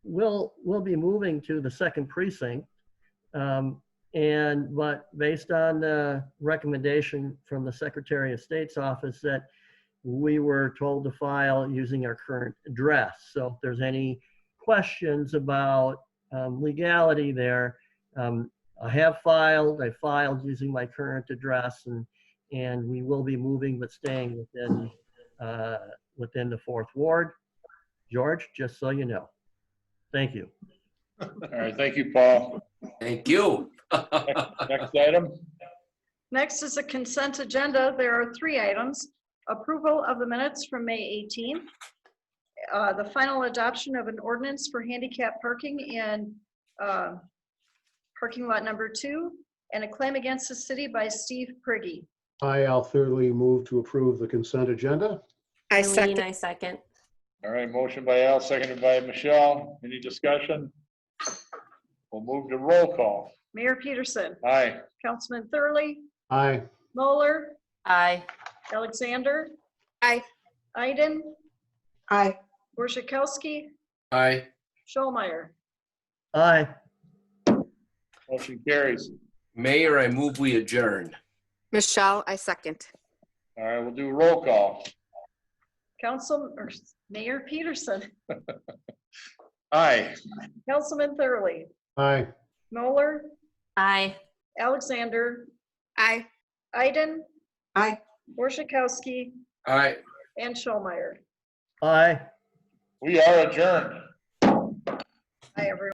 we'll be moving to the 2nd precinct, But based on the recommendation from the Secretary of State's office that we were told to file using our current address. So if there's any questions about legality there, I filed using my current address, and we will be moving but staying within the 4th Ward. George, just so you know. Thank you. All right, thank you, Paul. Thank you. Next item. Next is a consent agenda. There are 3 items. Approval of the minutes from May 18th. The final adoption of an ordinance for handicap parking in parking lot number 2, and a claim against the city by Steve Priggy. I'll thoroughly move to approve the consent agenda. I I second. All right, motion by Al, seconded by Michelle. Any discussion? We'll move to roll call. Mayor Peterson. Aye. Councilman Thurley. Aye. Moeller. Aye. Alexander. Aye. Iden. Aye. Borzakowski. Aye. Schollmeyer. Aye. Motion carries. Mayor, I move we adjourn. Michelle, I second. All right, we'll do roll call. Mayor Peterson. Aye. Councilman Thurley. Aye. Moeller. Aye. Alexander. Aye. Iden. Aye. Borzakowski. Aye. And Schollmeyer. Aye. We are adjourned. Hi, everyone.